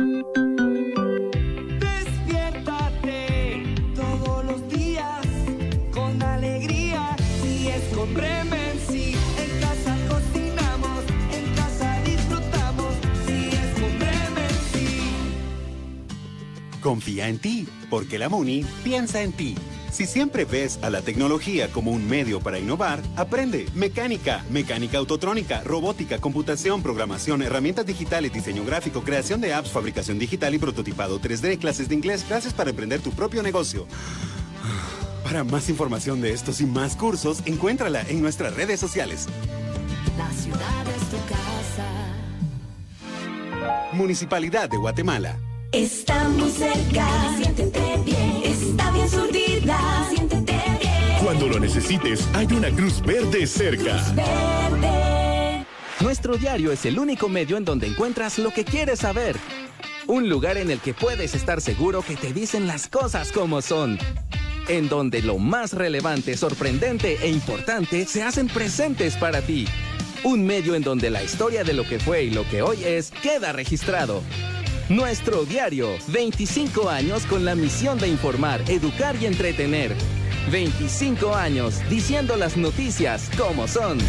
Speaker 9: Despiértate todos los días con alegría. Si es con Bremensi, en casa cocinamos, en casa disfrutamos. Si es con Bremensi.
Speaker 17: Confía en ti, porque la MUNI piensa en ti. Si siempre ves a la tecnología como un medio para innovar, aprende mecánica autotrónica, robótica, computación, programación, herramientas digitales, diseño gráfico, creación de apps, fabricación digital y prototipado 3D, clases de inglés, clases para emprender tu propio negocio. Para más información de estos y más cursos, encuéntrala en nuestras redes sociales.
Speaker 9: La ciudad es tu casa.
Speaker 17: Municipalidad de Guatemala.
Speaker 9: Está muy cerca, siéntete bien. Está bien surtida, siéntete bien.
Speaker 18: Cuando lo necesites, hay una Cruz Verde cerca.
Speaker 9: Cruz Verde.
Speaker 15: Nuestro diario es el único medio en donde encuentras lo que quieres saber. Un lugar en el que puedes estar seguro que te dicen las cosas como son. En donde lo más relevante, sorprendente e importante se hacen presentes para ti. Un medio en donde la historia de lo que fue y lo que hoy es queda registrado. Nuestro diario, 25 años con la misión de informar, educar y entretener. 25 años diciendo las noticias como son.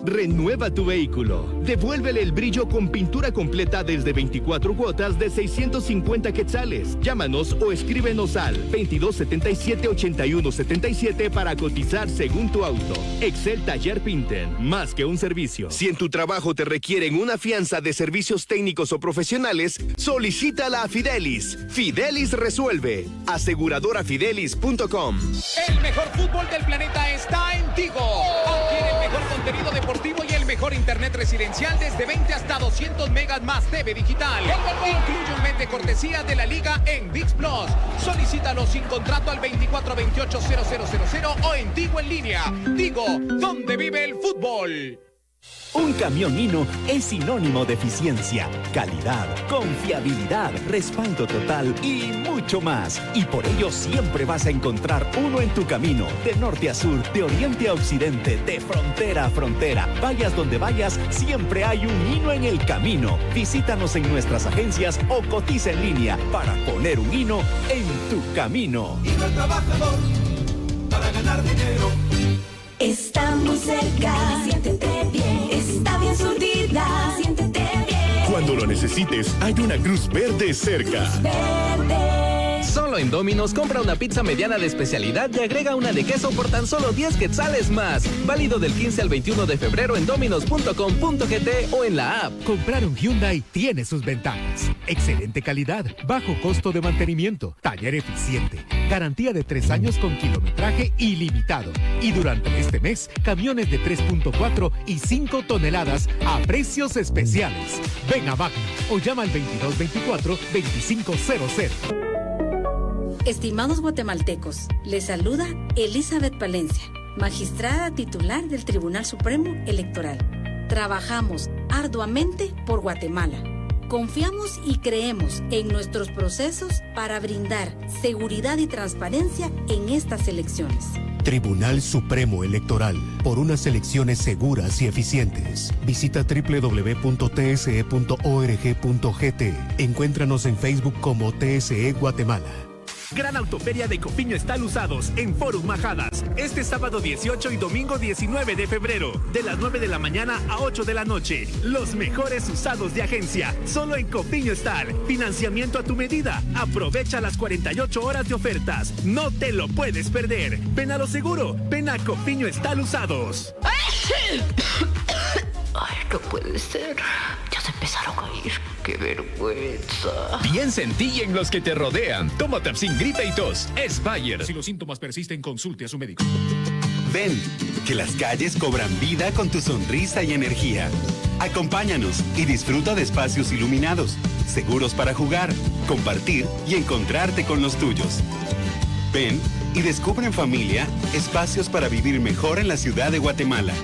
Speaker 18: Renueva tu vehículo. Devuélvele el brillo con pintura completa desde 24 cuotas de 650 quetzales. Llámanos o escríbenos al 2277-8177 para cotizar según tu auto. Excel Taller Pinten, más que un servicio. Si en tu trabajo te requieren una fianza de servicios técnicos o profesionales, solicítala a Fidelis. Fidelis resuelve. Aseguradorafidelis.com.
Speaker 7: El mejor fútbol del planeta está en Tigo. Adquiere el mejor contenido deportivo y el mejor internet residencial desde 20 hasta 200 megas más TV digital. Incluye un mes de cortesía de la liga en ViX Plus. Solicítalo sin contrato al 2428-0000 o en Tigo en línea. Tigo, donde vive el fútbol.
Speaker 18: Un camión Hino es sinónimo de eficiencia, calidad, confiabilidad, respaldo total y mucho más. Y por ello siempre vas a encontrar uno en tu camino, de norte a sur, de oriente a occidente, de frontera a frontera. Vayas donde vayas, siempre hay un Hino en el camino. Visítanos en nuestras agencias o cotiza en línea para poner un Hino en tu camino.
Speaker 9: Hino el trabajador para ganar dinero.
Speaker 10: Está muy cerca, siéntete bien. Está bien surtida, siéntete bien.
Speaker 4: Cuando lo necesites, hay una Cruz Verde cerca.
Speaker 10: Cruz Verde.
Speaker 15: Solo en Domino's compra una pizza mediana de especialidad y agrega una de queso por tan solo 10 quetzales más. Válido del 15 al 21 de febrero en dominos.com.gt o en la app.
Speaker 12: Comprar un Hyundai tiene sus ventajas. Excelente calidad, bajo costo de mantenimiento, taller eficiente, garantía de 3 años con kilometraje ilimitado. Y durante este mes, camiones de 3.4 y 5 toneladas a precios especiales. Ven a Magna o llama al 2224-2500.
Speaker 5: Estimados guatemaltecos, les saluda Elizabeth Palencia, magistrada titular del Tribunal Supremo Electoral. Trabajamos arduamente por Guatemala. Confiamos y creemos en nuestros procesos para brindar seguridad y transparencia en estas elecciones.
Speaker 12: Tribunal Supremo Electoral, por unas elecciones seguras y eficientes. Visita www.tse.org.gt. Encuéntranos en Facebook como TSE Guatemala.
Speaker 18: Gran autoferia de Cofiño Estal usados en Forum Majadas. Este sábado 18 y domingo 19 de febrero, de las 9 de la mañana a 8 de la noche. Los mejores usados de agencia, solo en Cofiño Estal. Financiamiento a tu medida. Aprovecha las 48 horas de ofertas. No te lo puedes perder. Ven a lo seguro. Ven a Cofiño Estal usados.
Speaker 11: Ay, no puede ser. Ya se empezaron a ir. ¡Qué vergüenza!
Speaker 22: Piensa en ti y en los que te rodean. Toma Tapsin Gripe y Tos. Es Bayer.
Speaker 6: Si los síntomas persisten, consulte a su médico.
Speaker 17: Ven, que las calles cobran vida con tu sonrisa y energía. Acompáñanos y disfruta de espacios iluminados, seguros para jugar, compartir y encontrarte con los tuyos. Ven y descubre en familia espacios para vivir mejor en la ciudad de Guatemala.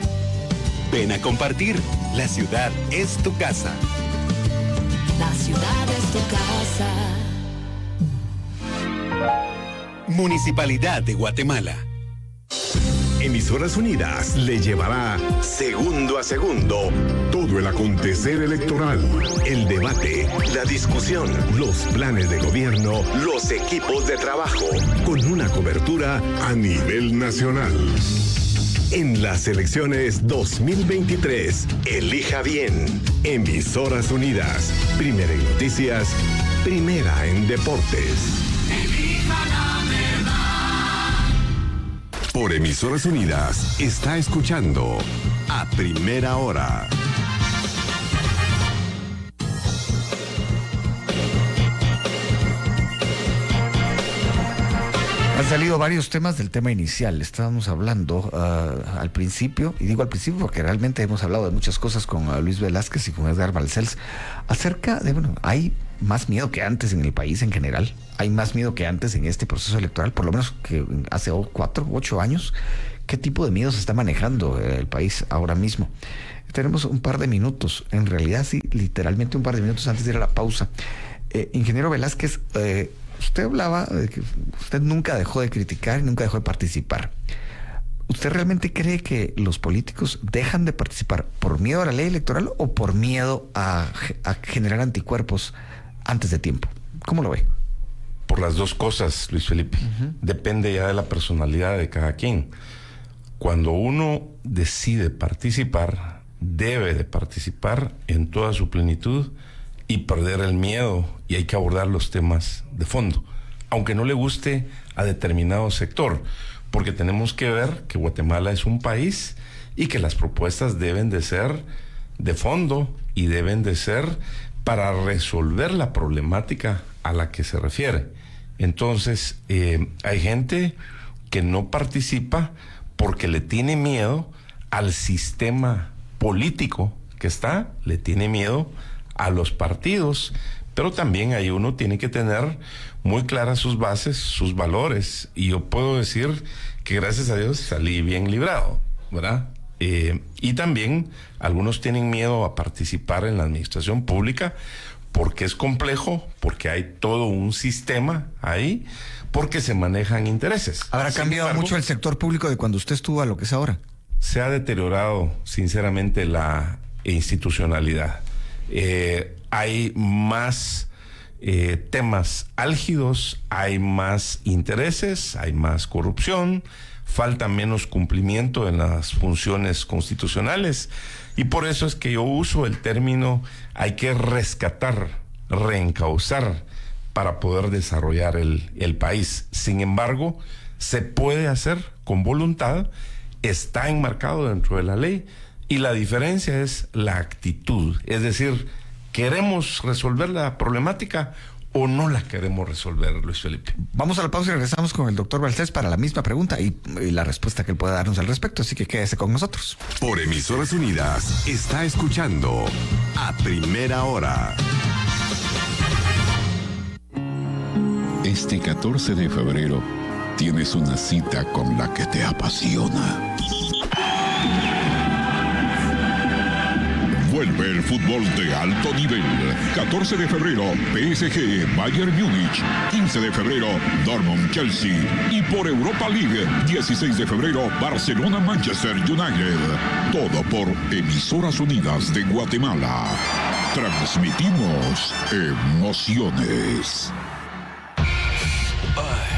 Speaker 17: Ven a compartir. La ciudad es tu casa.
Speaker 10: La ciudad es tu casa.
Speaker 17: Municipalidad de Guatemala.
Speaker 4: Emisoras Unidas le llevará segundo a segundo todo el acontecer electoral, el debate, la discusión, los planes de gobierno, los equipos de trabajo, con una cobertura a nivel nacional. En las elecciones 2023, elija bien. Emisoras Unidas, primera en noticias, primera en deportes.
Speaker 9: Elija la verdad.
Speaker 4: Por Emisoras Unidas, está escuchando A Primera Hora.
Speaker 1: Han salido varios temas del tema inicial. Estábamos hablando al principio, y digo al principio porque realmente hemos hablado de muchas cosas con Luis Velázquez y con Edgar Balcells, acerca de, hay más miedo que antes en el país en general. Hay más miedo que antes en este proceso electoral, por lo menos que hace 4 u 8 años. ¿Qué tipo de miedo se está manejando el país ahora mismo? Tenemos un par de minutos, en realidad sí, literalmente un par de minutos antes de ir a la pausa. Ingeniero Velázquez, usted hablaba de que usted nunca dejó de criticar y nunca dejó de participar. ¿Usted realmente cree que los políticos dejan de participar por miedo a la ley electoral o por miedo a generar anticuerpos antes de tiempo? ¿Cómo lo ve?
Speaker 3: Por las dos cosas, Luis Felipe. Depende ya de la personalidad de cada quien. Cuando uno decide participar, debe de participar en toda su plenitud y perder el miedo, y hay que abordar los temas de fondo, aunque no le guste a determinado sector, porque tenemos que ver que Guatemala es un país y que las propuestas deben de ser de fondo y deben de ser para resolver la problemática a la que se refiere. Entonces, hay gente que no participa porque le tiene miedo al sistema político que está, le tiene miedo a los partidos, pero también ahí uno tiene que tener muy claras sus bases, sus valores, y yo puedo decir que gracias a Dios salí bien librado, ¿verdad? Y también algunos tienen miedo a participar en la administración pública porque es complejo, porque hay todo un sistema ahí, porque se manejan intereses.
Speaker 1: ¿Habrá cambiado mucho el sector público de cuando usted estuvo a lo que es ahora?
Speaker 3: Se ha deteriorado, sinceramente, la institucionalidad. Hay más temas álgidos, hay más intereses, hay más corrupción, falta menos cumplimiento en las funciones constitucionales, y por eso es que yo uso el término hay que rescatar, reencauzar para poder desarrollar el país. Sin embargo, se puede hacer con voluntad, está enmarcado dentro de la ley, y la diferencia es la actitud, es decir, ¿queremos resolver la problemática o no la queremos resolver, Luis Felipe?
Speaker 1: Vamos a la pausa y regresamos con el doctor Balcells para la misma pregunta y la respuesta que él pueda darnos al respecto, así que quédese con nosotros.
Speaker 4: Por Emisoras Unidas está escuchando A Primera Hora.
Speaker 20: Este 14 de febrero tienes una cita con la que te apasiona. Vuelve el fútbol de alto nivel. 14 de febrero, PSG, Bayern Múnich. 15 de febrero, Dortmund, Chelsea. Y por Europa League, 16 de febrero, Barcelona, Manchester United. Todo por Emisoras Unidas de Guatemala. Transmitimos emociones.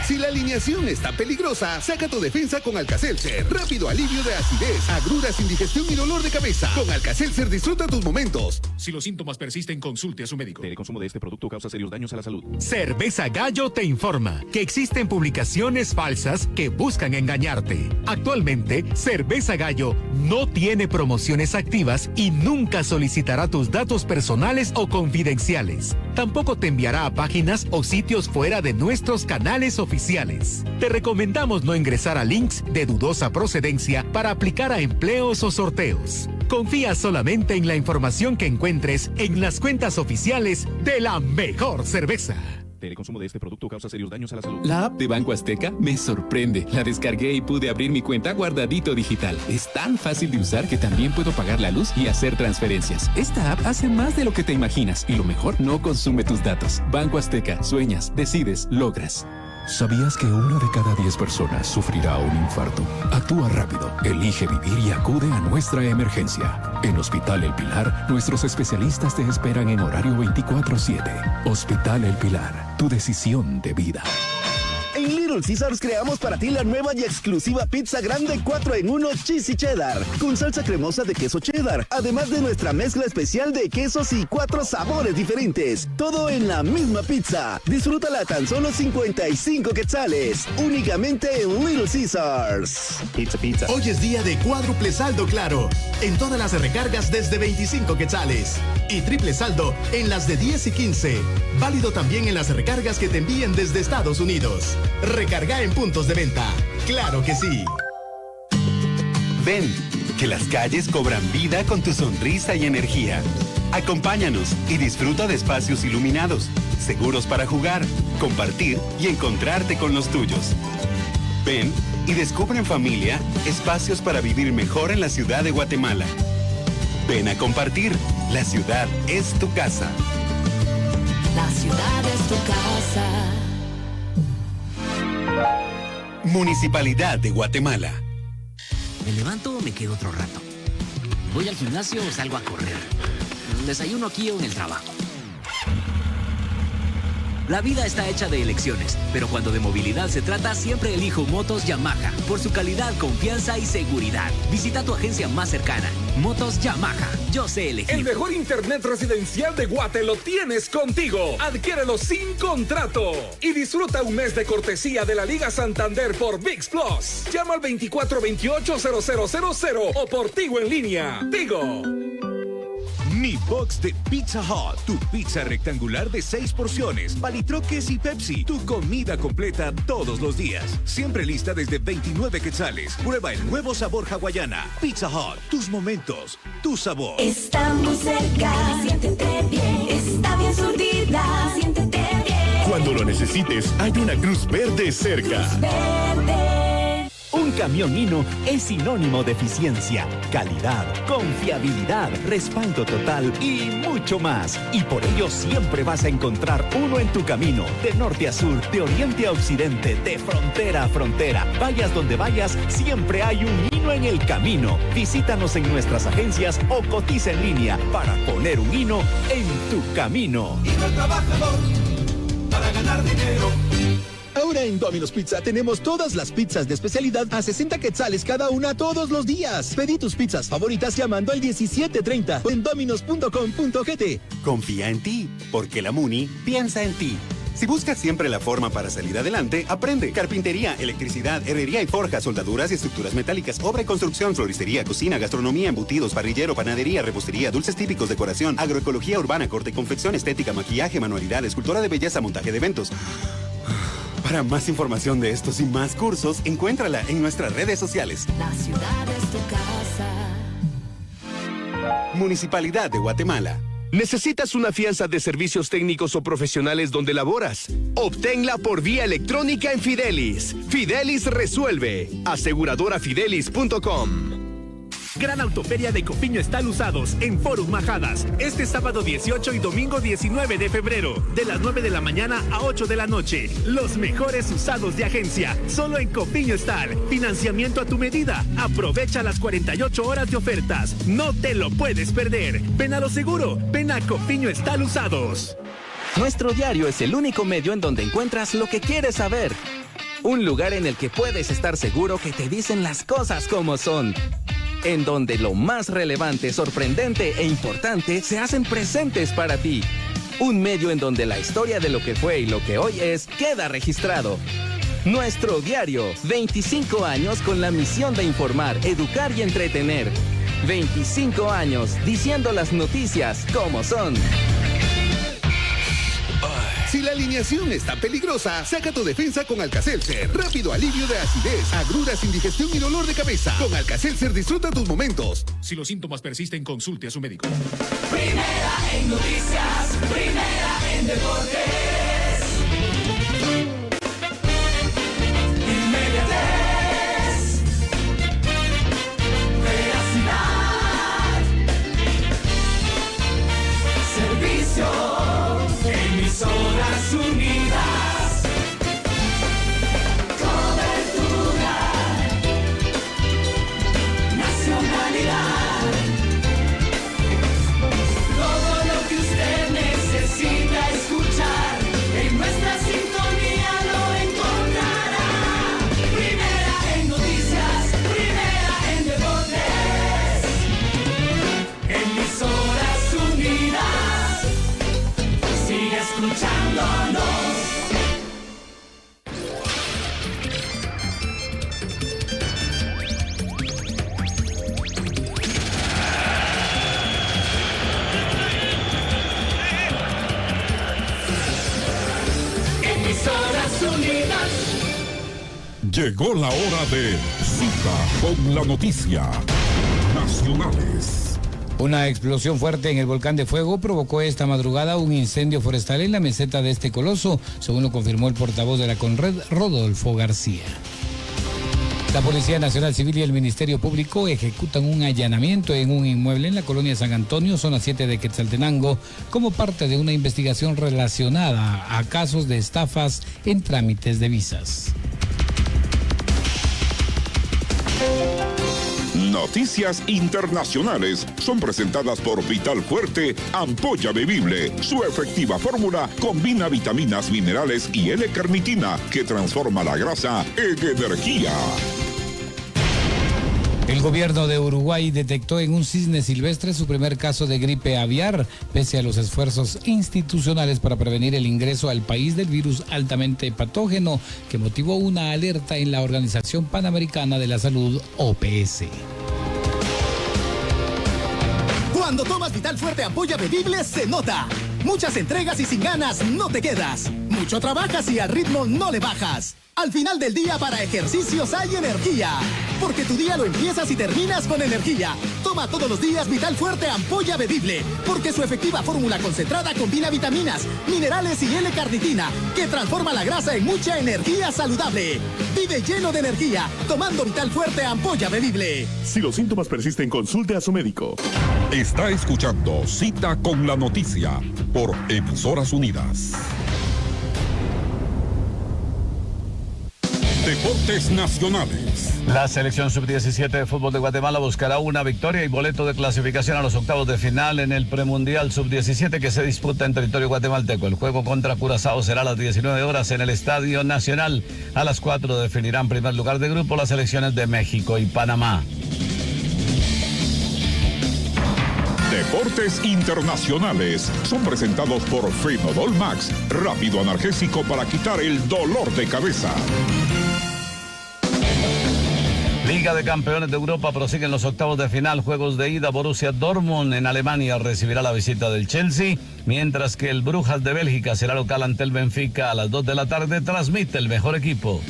Speaker 13: Si la alineación está peligrosa, saca tu defensa con Alka-Seltzer. Rápido alivio de acidez, agruras, indigestión y dolor de cabeza. Con Alka-Seltzer disfruta tus momentos.
Speaker 6: Si los síntomas persisten, consulte a su médico.
Speaker 8: El consumo de este producto causa serios daños a la salud.
Speaker 12: Cerveza Gallo te informa que existen publicaciones falsas que buscan engañarte. Actualmente, Cerveza Gallo no tiene promociones activas y nunca solicitará tus datos personales o confidenciales. Tampoco te enviará a páginas o sitios fuera de nuestros canales oficiales. Te recomendamos no ingresar a links de dudosa procedencia para aplicar a empleos o sorteos. Confía solamente en la información que encuentres en las cuentas oficiales de la mejor cerveza.
Speaker 8: El consumo de este producto causa serios daños a la salud. La app de Banco Azteca me sorprende. La descargué y pude abrir mi cuenta Guardadito Digital. Es tan fácil de usar que también puedo pagar la luz y hacer transferencias. Esta app hace más de lo que te imaginas y lo mejor, no consume tus datos. Banco Azteca, sueñas, decides, logras.
Speaker 20: ¿Sabías que 1 de cada 10 personas sufrirá un infarto? Actúa rápido, elige vivir y acude a nuestra emergencia. En Hospital El Pilar, nuestros especialistas te esperan en horario 24/7. Hospital El Pilar, tu decisión de vida.
Speaker 14: En Little Caesars creamos para ti la nueva y exclusiva pizza grande 4 en 1 Cheesy Cheddar, con salsa cremosa de queso cheddar, además de nuestra mezcla especial de quesos y 4 sabores diferentes. Todo en la misma pizza. Disfrútala a tan solo 55 quetzales, únicamente en Little Caesars.
Speaker 16: Pizza. Hoy es día de cuádruple saldo Claro, en todas las recargas desde 25 quetzales y triple saldo en las de 10 y 15. Válido también en las recargas que te envíen desde Estados Unidos. Recarga en puntos de venta. ¡Claro que sí!
Speaker 17: Ven, que las calles cobran vida con tu sonrisa y energía. Acompáñanos y disfruta de espacios iluminados, seguros para jugar, compartir y encontrarte con los tuyos. Ven y descubre en familia espacios para vivir mejor en la ciudad de Guatemala. Ven a compartir. La ciudad es tu casa.
Speaker 10: La ciudad es tu casa.
Speaker 17: Municipalidad de Guatemala.
Speaker 19: Me levanto o me quedo otro rato. Voy al gimnasio o salgo a correr. Desayuno aquí o en el trabajo. La vida está hecha de elecciones, pero cuando de movilidad se trata, siempre elijo Motos Yamaha, por su calidad, confianza y seguridad. Visita tu agencia más cercana. Motos Yamaha, yo sé elegir.
Speaker 21: El mejor internet residencial de Guate lo tienes contigo. Adquiérelo sin contrato y disfruta un mes de cortesía de la Liga Santander por ViX Plus. Llama al 2428-0000 o por Tigo en línea. Tigo.
Speaker 18: Mi Box de Pizza Hut, tu pizza rectangular de 6 porciones, palitroques y Pepsi, tu comida completa todos los días. Siempre lista desde 29 quetzales. Prueba el nuevo sabor hawaiana. Pizza Hut, tus momentos, tu sabor.
Speaker 10: Estamos cerca, siéntete bien. Está bien surtida, siéntete bien.
Speaker 4: Cuando lo necesites, hay una Cruz Verde cerca.
Speaker 10: Cruz Verde.
Speaker 18: Un camión Hino es sinónimo de eficiencia, calidad, confiabilidad, respaldo total y mucho más. Y por ello siempre vas a encontrar uno en tu camino, de norte a sur, de oriente a occidente, de frontera a frontera. Vayas donde vayas, siempre hay un Hino en el camino. Visítanos en nuestras agencias o cotiza en línea para poner un Hino en tu camino.
Speaker 9: Hino el trabajador para ganar dinero.
Speaker 13: Ahora en Domino's Pizza tenemos todas las pizzas de especialidad a 60 quetzales cada una todos los días. Pedí tus pizzas favoritas llamando al 1730 o en dominos.com.gt.
Speaker 17: Confía en ti, porque la MUNI piensa en ti. Si buscas siempre la forma para salir adelante, aprende. Carpintería, electricidad, herrería y forja, soldaduras y estructuras metálicas, obra y construcción, floristería, cocina, gastronomía, embutidos, parrillero, panadería, repostería, dulces típicos, decoración, agroecología urbana, corte y confección, estética, maquillaje, manualidades, escultura de belleza, montaje de eventos. Para más información de estos y más cursos, encuéntrala en nuestras redes sociales.
Speaker 10: La ciudad es tu casa.
Speaker 17: Municipalidad de Guatemala.
Speaker 23: ¿Necesitas una fianza de servicios técnicos o profesionales donde laboras? Obténla por vía electrónica en Fidelis. Fidelis resuelve. Aseguradorafidelis.com.
Speaker 12: Gran autoferia de Copiño Estal usados en Forum Majadas. Este sábado 18 y domingo 19 de febrero. De las 9 de la mañana a 8 de la noche. Los mejores usados de agencia. Solo en Copiño Estal. Financiamiento a tu medida. Aprovecha las 48 horas de ofertas. No te lo puedes perder. Ven a lo seguro. Ven a Copiño Estal usados.
Speaker 15: Nuestro diario es el único medio en donde encuentras lo que quieres saber. Un lugar en el que puedes estar seguro que te dicen las cosas como son. En donde lo más relevante, sorprendente e importante se hacen presentes para ti. Un medio en donde la historia de lo que fue y lo que hoy es queda registrado. Nuestro diario, 25 años con la misión de informar, educar y entretener. 25 años diciendo las noticias como son.
Speaker 13: Si la alineación está peligrosa, saca tu defensa con Alka-Seltzer. Rápido alivio de acidez, agruras, indigestión y dolor de cabeza. Con Alka-Seltzer disfruta tus momentos.
Speaker 6: Si los síntomas persisten, consulte a su médico.
Speaker 9: Primera en noticias, primera en deportes. Inmediatez, veracidad, servicio, emisoras unidas, cobertura, nacionalidad. Todo lo que usted necesita escuchar, en nuestra sintonía lo encontrará. Primera en noticias, primera en deportes. Emisoras unidas, sigue escuchándonos. Emisoras unidas.
Speaker 20: Llegó la hora de Cita con la noticia. Nacionales.
Speaker 24: Una explosión fuerte en el volcán de Fuego provocó esta madrugada un incendio forestal en la meseta de este coloso, según lo confirmó el portavoz de la Conred, Rodolfo García. La Policía Nacional Civil y el Ministerio Público ejecutan un allanamiento en un inmueble en la colonia San Antonio, zona 7 de Quetzaltenango, como parte de una investigación relacionada a casos de estafas en trámites de visas.
Speaker 20: Noticias internacionales son presentadas por Vital Fuerte Ampolla Bebible. Su efectiva fórmula combina vitaminas, minerales y L-carnitina que transforma la grasa en energía.
Speaker 24: El gobierno de Uruguay detectó en un cisne silvestre su primer caso de gripe aviar, pese a los esfuerzos institucionales para prevenir el ingreso al país del virus altamente patógeno, que motivó una alerta en la Organización Panamericana de la Salud, OPS.
Speaker 13: Cuando tomas Vital Fuerte Ampolla Bebible se nota. Muchas entregas y sin ganas no te quedas. Mucho trabajas y al ritmo no le bajas. Al final del día para ejercicios hay energía. Porque tu día lo empiezas y terminas con energía. Toma todos los días Vital Fuerte Ampolla Bebible. Porque su efectiva fórmula concentrada combina vitaminas, minerales y L-carnitina, que transforma la grasa en mucha energía saludable. Vive lleno de energía tomando Vital Fuerte Ampolla Bebible.
Speaker 4: Si los síntomas persisten, consulte a su médico.
Speaker 20: Está escuchando Cita con la Noticia por Emisoras Unidas. Deportes nacionales.
Speaker 2: La selección sub-17 de fútbol de Guatemala buscará una victoria y boleto de clasificación a los octavos de final en el premundial sub-17 que se disputa en territorio guatemalteco. El juego contra Curazao será a las 19 horas en el Estadio Nacional. A las 4 definirán primer lugar de grupo las selecciones de México y Panamá.
Speaker 20: Deportes internacionales son presentados por Fenodol Max, rápido analgésico para quitar el dolor de cabeza.
Speaker 2: Liga de Campeones de Europa prosiguen los octavos de final, juegos de ida. Borussia Dortmund en Alemania recibirá la visita del Chelsea, mientras que el Brujas de Bélgica será local ante el Benfica a las 2 de la tarde. Transmite el mejor equipo.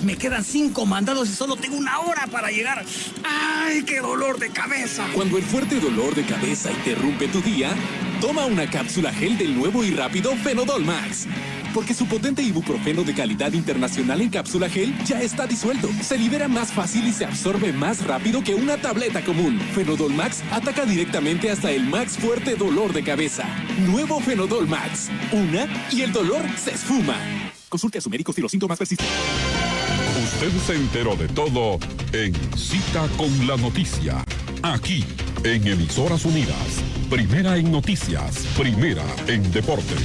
Speaker 5: Me quedan 5 mandados y solo tengo 1 hora para llegar. ¡Ay, qué dolor de cabeza!
Speaker 8: Cuando el fuerte dolor de cabeza interrumpe tu día, toma una cápsula gel del nuevo y rápido Fenodol Max. Porque su potente ibuprofeno de calidad internacional en cápsula gel ya está disuelto. Se libera más fácil y se absorbe más rápido que una tableta común. Fenodol Max ataca directamente hasta el más fuerte dolor de cabeza. Nuevo Fenodol Max. Una y el dolor se esfuma. Consulte a su médico si los síntomas persisten.
Speaker 20: Usted se enteró de todo en Cita con la Noticia. Aquí, en Emisoras Unidas. Primera en noticias, primera en deportes.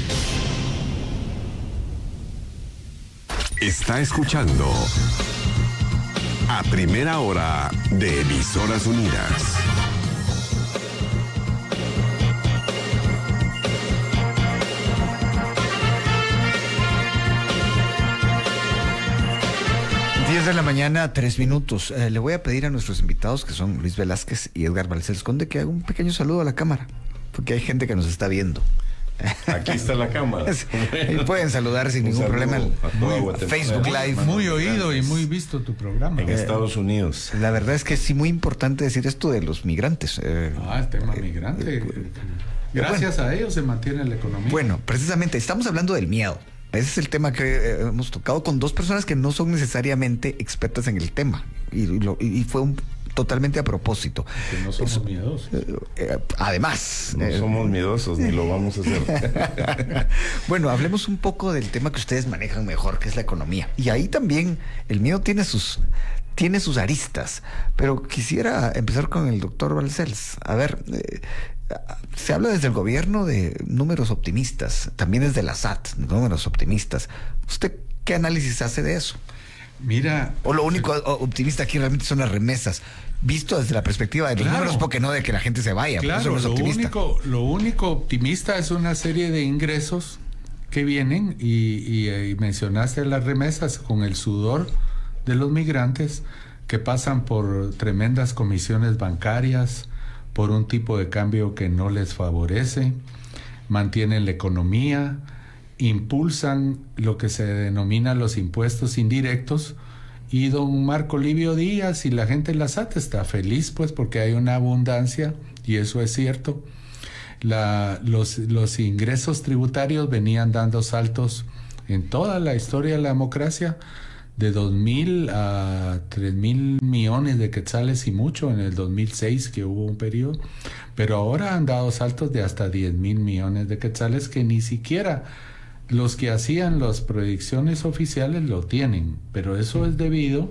Speaker 4: Está escuchando A Primera Hora de Emisoras Unidas.
Speaker 1: De la mañana, 3 minutos. Le voy a pedir a nuestros invitados, que son Luis Velázquez y Edgar Balcells Conde, que haga un pequeño saludo a la cámara, porque hay gente que nos está viendo.
Speaker 3: Aquí está la cámara.
Speaker 1: Y pueden saludar sin ningún problema. Facebook Live.
Speaker 7: Muy oído y muy visto tu programa.
Speaker 3: En Estados Unidos.
Speaker 1: La verdad es que es muy importante decir esto de los migrantes.
Speaker 7: El tema migrante. Gracias a ellos se mantiene la economía.
Speaker 1: Bueno, precisamente estamos hablando del miedo. Ese es el tema que hemos tocado con 2 personas que no son necesariamente expertas en el tema. Y fue totalmente a propósito.
Speaker 7: Que no somos miedosos.
Speaker 1: Además.
Speaker 3: No somos miedosos, ni lo vamos a hacer.
Speaker 1: Bueno, hablemos un poco del tema que ustedes manejan mejor, que es la economía. Y ahí también el miedo tiene sus aristas. Pero quisiera empezar con el doctor Balcells. A ver, se habla desde el gobierno de números optimistas, también desde la SAT, de números optimistas. ¿Usted qué análisis hace de eso?
Speaker 7: Mira...
Speaker 1: O lo único optimista aquí realmente son las remesas, visto desde la perspectiva de los números, porque no de que la gente se vaya.
Speaker 7: Claro,
Speaker 1: eso no es optimista.
Speaker 7: Lo único optimista es una serie de ingresos que vienen y mencionaste las remesas con el sudor de los migrantes que pasan por tremendas comisiones bancarias, por un tipo de cambio que no les favorece, mantienen la economía, impulsan lo que se denomina los impuestos indirectos, y don Marco Livio Díaz y la gente en la SAT está feliz, pues, porque hay una abundancia, y eso es cierto. Los ingresos tributarios venían dando saltos en toda la historia de la democracia, de 2.000 a 3.000 millones de quetzales y mucho en el 2006, que hubo un periodo, pero ahora han dado saltos de hasta 10.000 millones de quetzales que ni siquiera Los que hacían las proyecciones oficiales lo tienen, pero eso es debido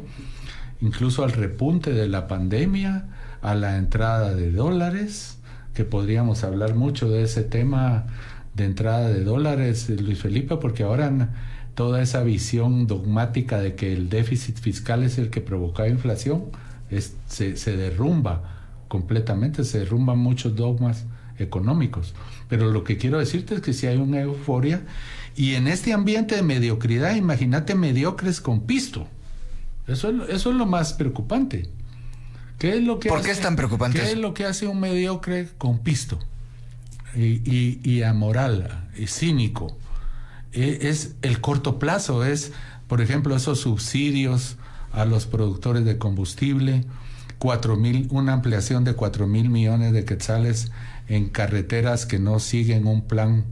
Speaker 7: incluso al repunte de la pandemia, a la entrada de dólares, que podríamos hablar mucho de ese tema de entrada de dólares, Luis Felipe, porque ahora toda esa visión dogmática de que el déficit fiscal es el que provoca inflación se derrumba completamente, se derrumban muchos dogmas económicos. Pero lo que quiero decirte es que si hay una euforia, y en este ambiente de mediocridad, imagínate mediocres con pisto. Eso es lo más preocupante. ¿Qué es lo que
Speaker 1: ¿Por qué es tan preocupante?
Speaker 7: ¿Qué es lo que hace un mediocre con pisto? Y amoral, y cínico. Es el corto plazo, es, por ejemplo, esos subsidios a los productores de combustible, una ampliación de 4,000 millones de quetzales en carreteras que no siguen un plan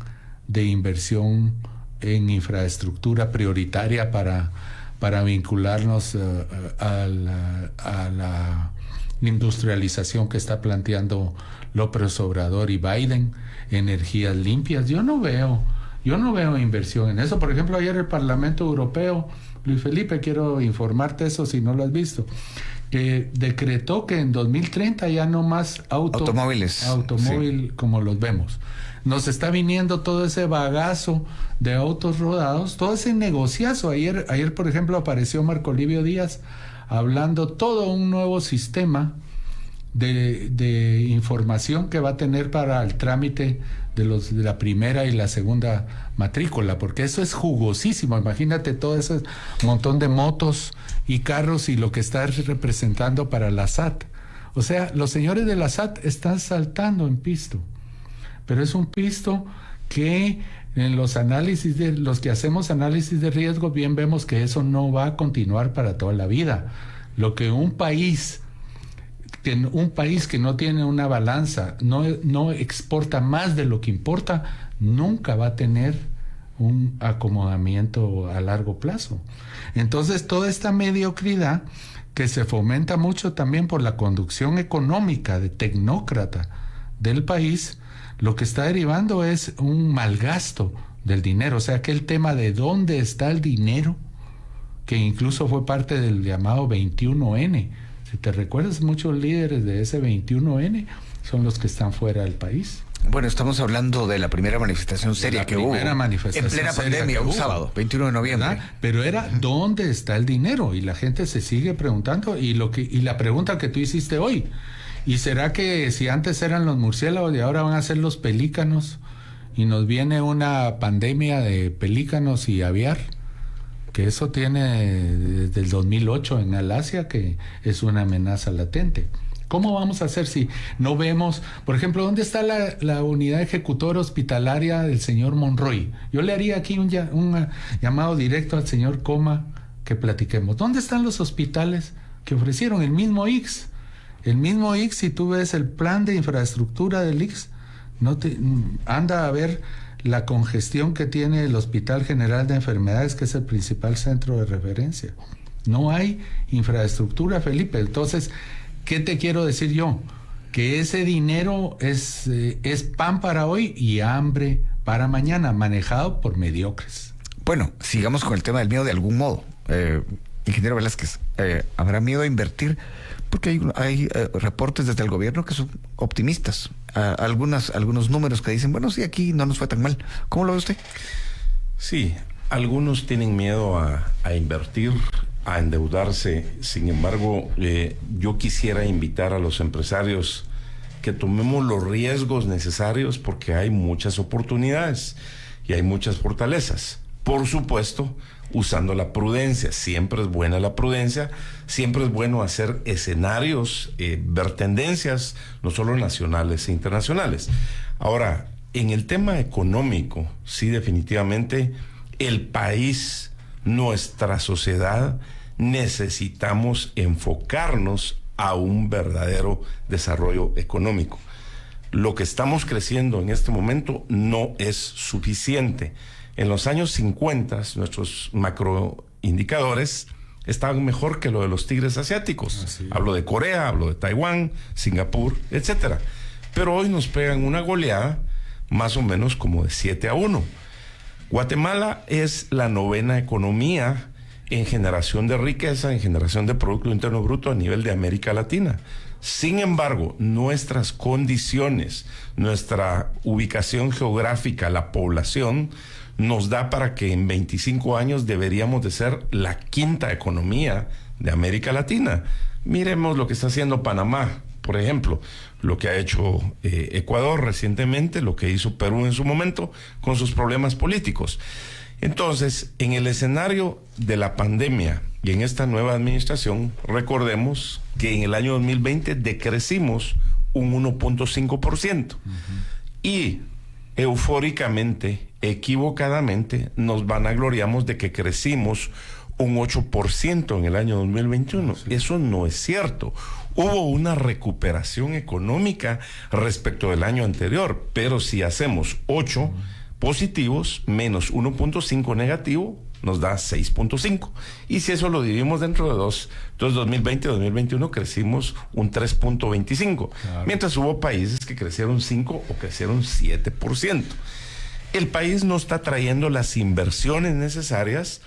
Speaker 7: de inversión en infraestructura prioritaria para vincularnos a la industrialización que está planteando López Obrador y Biden, energías limpias. Yo no veo inversión en eso. Por ejemplo, ayer el Parlamento Europeo, Luis Felipe, quiero informarte eso si no lo has visto, que decretó que en 2030 ya no más automóvil sí, como los vemos. Nos está viniendo todo ese bagazo de autos rodados, todo ese negociazo. Ayer por ejemplo, apareció Marco Livio Díaz hablando todo un nuevo sistema de información que va a tener para el trámite de la primera y la segunda matrícula, porque eso es jugosísimo. Imagínate todo ese montón de motos y carros y lo que está representando para la SAT. O sea, los señores de la SAT están saltando en pisto, pero es un pisto que en los análisis los que hacemos análisis de riesgo bien vemos que eso no va a continuar para toda la vida. Lo que un país que no tiene una balanza, no exporta más de lo que importa, nunca va a tener un acomodamiento a largo plazo. Entonces, toda esta mediocridad que se fomenta mucho también por la conducción económica de tecnócrata del país, lo que está derivando es un malgasto del dinero. O sea, que el tema de dónde está el dinero, que incluso fue parte del llamado 21N. Si te recuerdas, muchos líderes de ese 21N son los que están fuera del país.
Speaker 1: Bueno, estamos hablando de la primera manifestación seria que hubo. En plena pandemia, un sábado, 21 de noviembre.
Speaker 7: ¿Verdad? Pero era, ¿dónde está el dinero? Y la gente se sigue preguntando. Y la pregunta que tú hiciste hoy, ¿y será que si antes eran los murciélagos y ahora van a ser los pelícanos? Y nos viene una pandemia de pelícanos y aviar, que eso tiene desde el 2008 en Alasia, que es una amenaza latente. ¿Cómo vamos a hacer si no vemos, por ejemplo, dónde está la unidad ejecutora hospitalaria del señor Monroy? Yo le haría aquí un llamado directo al señor Coma que platiquemos. ¿Dónde están los hospitales que ofrecieron el mismo IX? El mismo IX, si tú ves el plan de infraestructura del IX, anda a ver la congestión que tiene el Hospital General de Enfermedades, que es el principal centro de referencia. No hay infraestructura, Felipe. Entonces, ¿qué te quiero decir yo? Que ese dinero es pan para hoy y hambre para mañana, manejado por mediocres.
Speaker 1: Bueno, sigamos con el tema del miedo de algún modo. Ingeniero Velázquez, ¿habrá miedo a invertir? Porque hay reportes desde el gobierno que son optimistas. Algunos números que dicen, bueno, sí, aquí no nos fue tan mal. ¿Cómo lo ve usted?
Speaker 3: Sí, algunos tienen miedo a invertir, a endeudarse. Sin embargo, yo quisiera invitar a los empresarios que tomemos los riesgos necesarios, porque hay muchas oportunidades y hay muchas fortalezas. Por supuesto, usando la prudencia. Siempre es buena la prudencia, siempre es bueno hacer escenarios, ver tendencias, no solo nacionales e internacionales. Ahora, en el tema económico, sí, definitivamente, el país, nuestra sociedad, necesitamos enfocarnos a un verdadero desarrollo económico. Lo que estamos creciendo en este momento no es suficiente. En los años 50, nuestros macroindicadores estaban mejor que lo de los tigres asiáticos. Así. Hablo de Corea, hablo de Taiwán, Singapur, etcétera. Pero hoy nos pegan una goleada más o menos como de 7-1. Guatemala es la 9ª economía en generación de riqueza, en generación de Producto Interno Bruto a nivel de América Latina. Sin embargo, nuestras condiciones, nuestra ubicación geográfica, la población, nos da para que en 25 años deberíamos de ser la 5ª economía de América Latina. Miremos lo que está haciendo Panamá, por ejemplo, lo que ha hecho Ecuador recientemente, lo que hizo Perú en su momento con sus problemas políticos. Entonces, en el escenario de la pandemia y en esta nueva administración, recordemos que en el año 2020 decrecimos un 1.5%. Y eufóricamente, equivocadamente, nos vanagloriamos de que crecimos un 8% en el año 2021. Sí. Eso no es cierto. Hubo una recuperación económica respecto del año anterior, pero si hacemos 8 positivos menos 1.5 negativo, nos da 6.5. Y si eso lo dividimos dentro de 2, entonces 2020 y 2021 crecimos un 3.25. Claro. Mientras hubo países que crecieron 5 o crecieron 7%. El país no está trayendo las inversiones necesarias,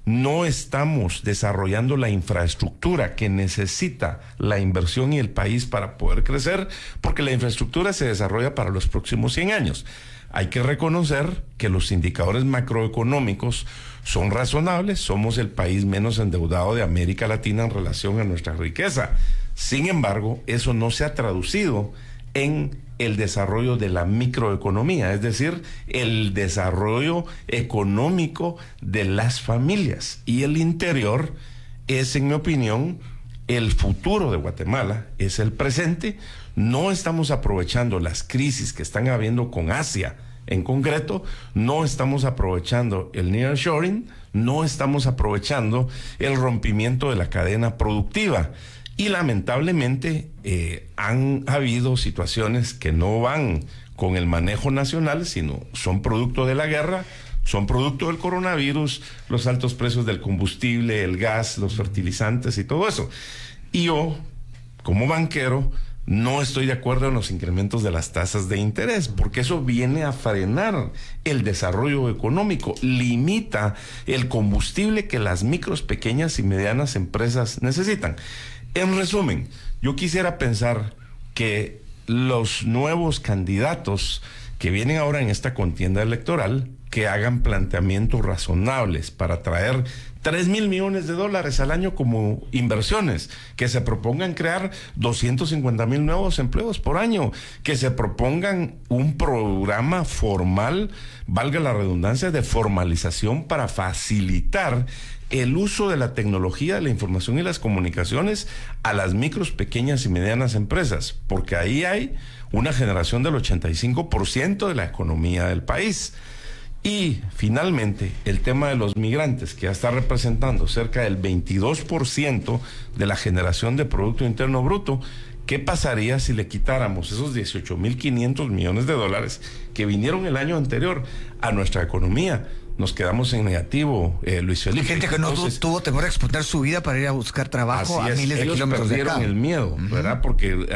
Speaker 3: no estamos desarrollando la infraestructura que necesita la inversión y el país para poder crecer, porque la infraestructura se desarrolla para los próximos 100 años. Hay que reconocer que los indicadores macroeconómicos son razonables, somos el país menos endeudado de América Latina en relación a nuestra riqueza. Sin embargo, eso no se ha traducido en el desarrollo de la microeconomía, es decir, el desarrollo económico de las familias. Y el interior es, en mi opinión, el futuro de Guatemala, es el presente. No estamos aprovechando las crisis que están habiendo con Asia en concreto, no estamos aprovechando el nearshoring, no estamos aprovechando el rompimiento de la cadena productiva. Y lamentablemente han habido situaciones que no van con el manejo nacional, sino son producto de la guerra, son producto del coronavirus, los altos precios del combustible, el gas, los fertilizantes y todo eso. Y yo, como banquero, no estoy de acuerdo en los incrementos de las tasas de interés, porque eso viene a frenar el desarrollo económico, limita el combustible que las micros, pequeñas y medianas empresas necesitan. En resumen, yo quisiera pensar que los nuevos candidatos que vienen ahora en esta contienda electoral, que hagan planteamientos razonables para traer $3,000 millones al año como inversiones, que se propongan crear 250,000 nuevos empleos por año, que se propongan un programa formal, valga la redundancia, de formalización para facilitar el uso de la tecnología de la información y las comunicaciones a las micros, pequeñas y medianas empresas, porque ahí hay una generación del 85% de la economía del país. Y finalmente, el tema de los migrantes, que ya está representando cerca del 22% de la generación de Producto Interno Bruto. ¿Qué pasaría si le quitáramos esos 18,500 millones de dólares que vinieron el año anterior a nuestra economía? Nos quedamos en negativo, Luis Felipe.
Speaker 1: Hay gente que no tuvo temor a exponer su vida para ir a buscar trabajo a miles de kilómetros de acá.
Speaker 3: Perdieron el miedo, ¿verdad? Porque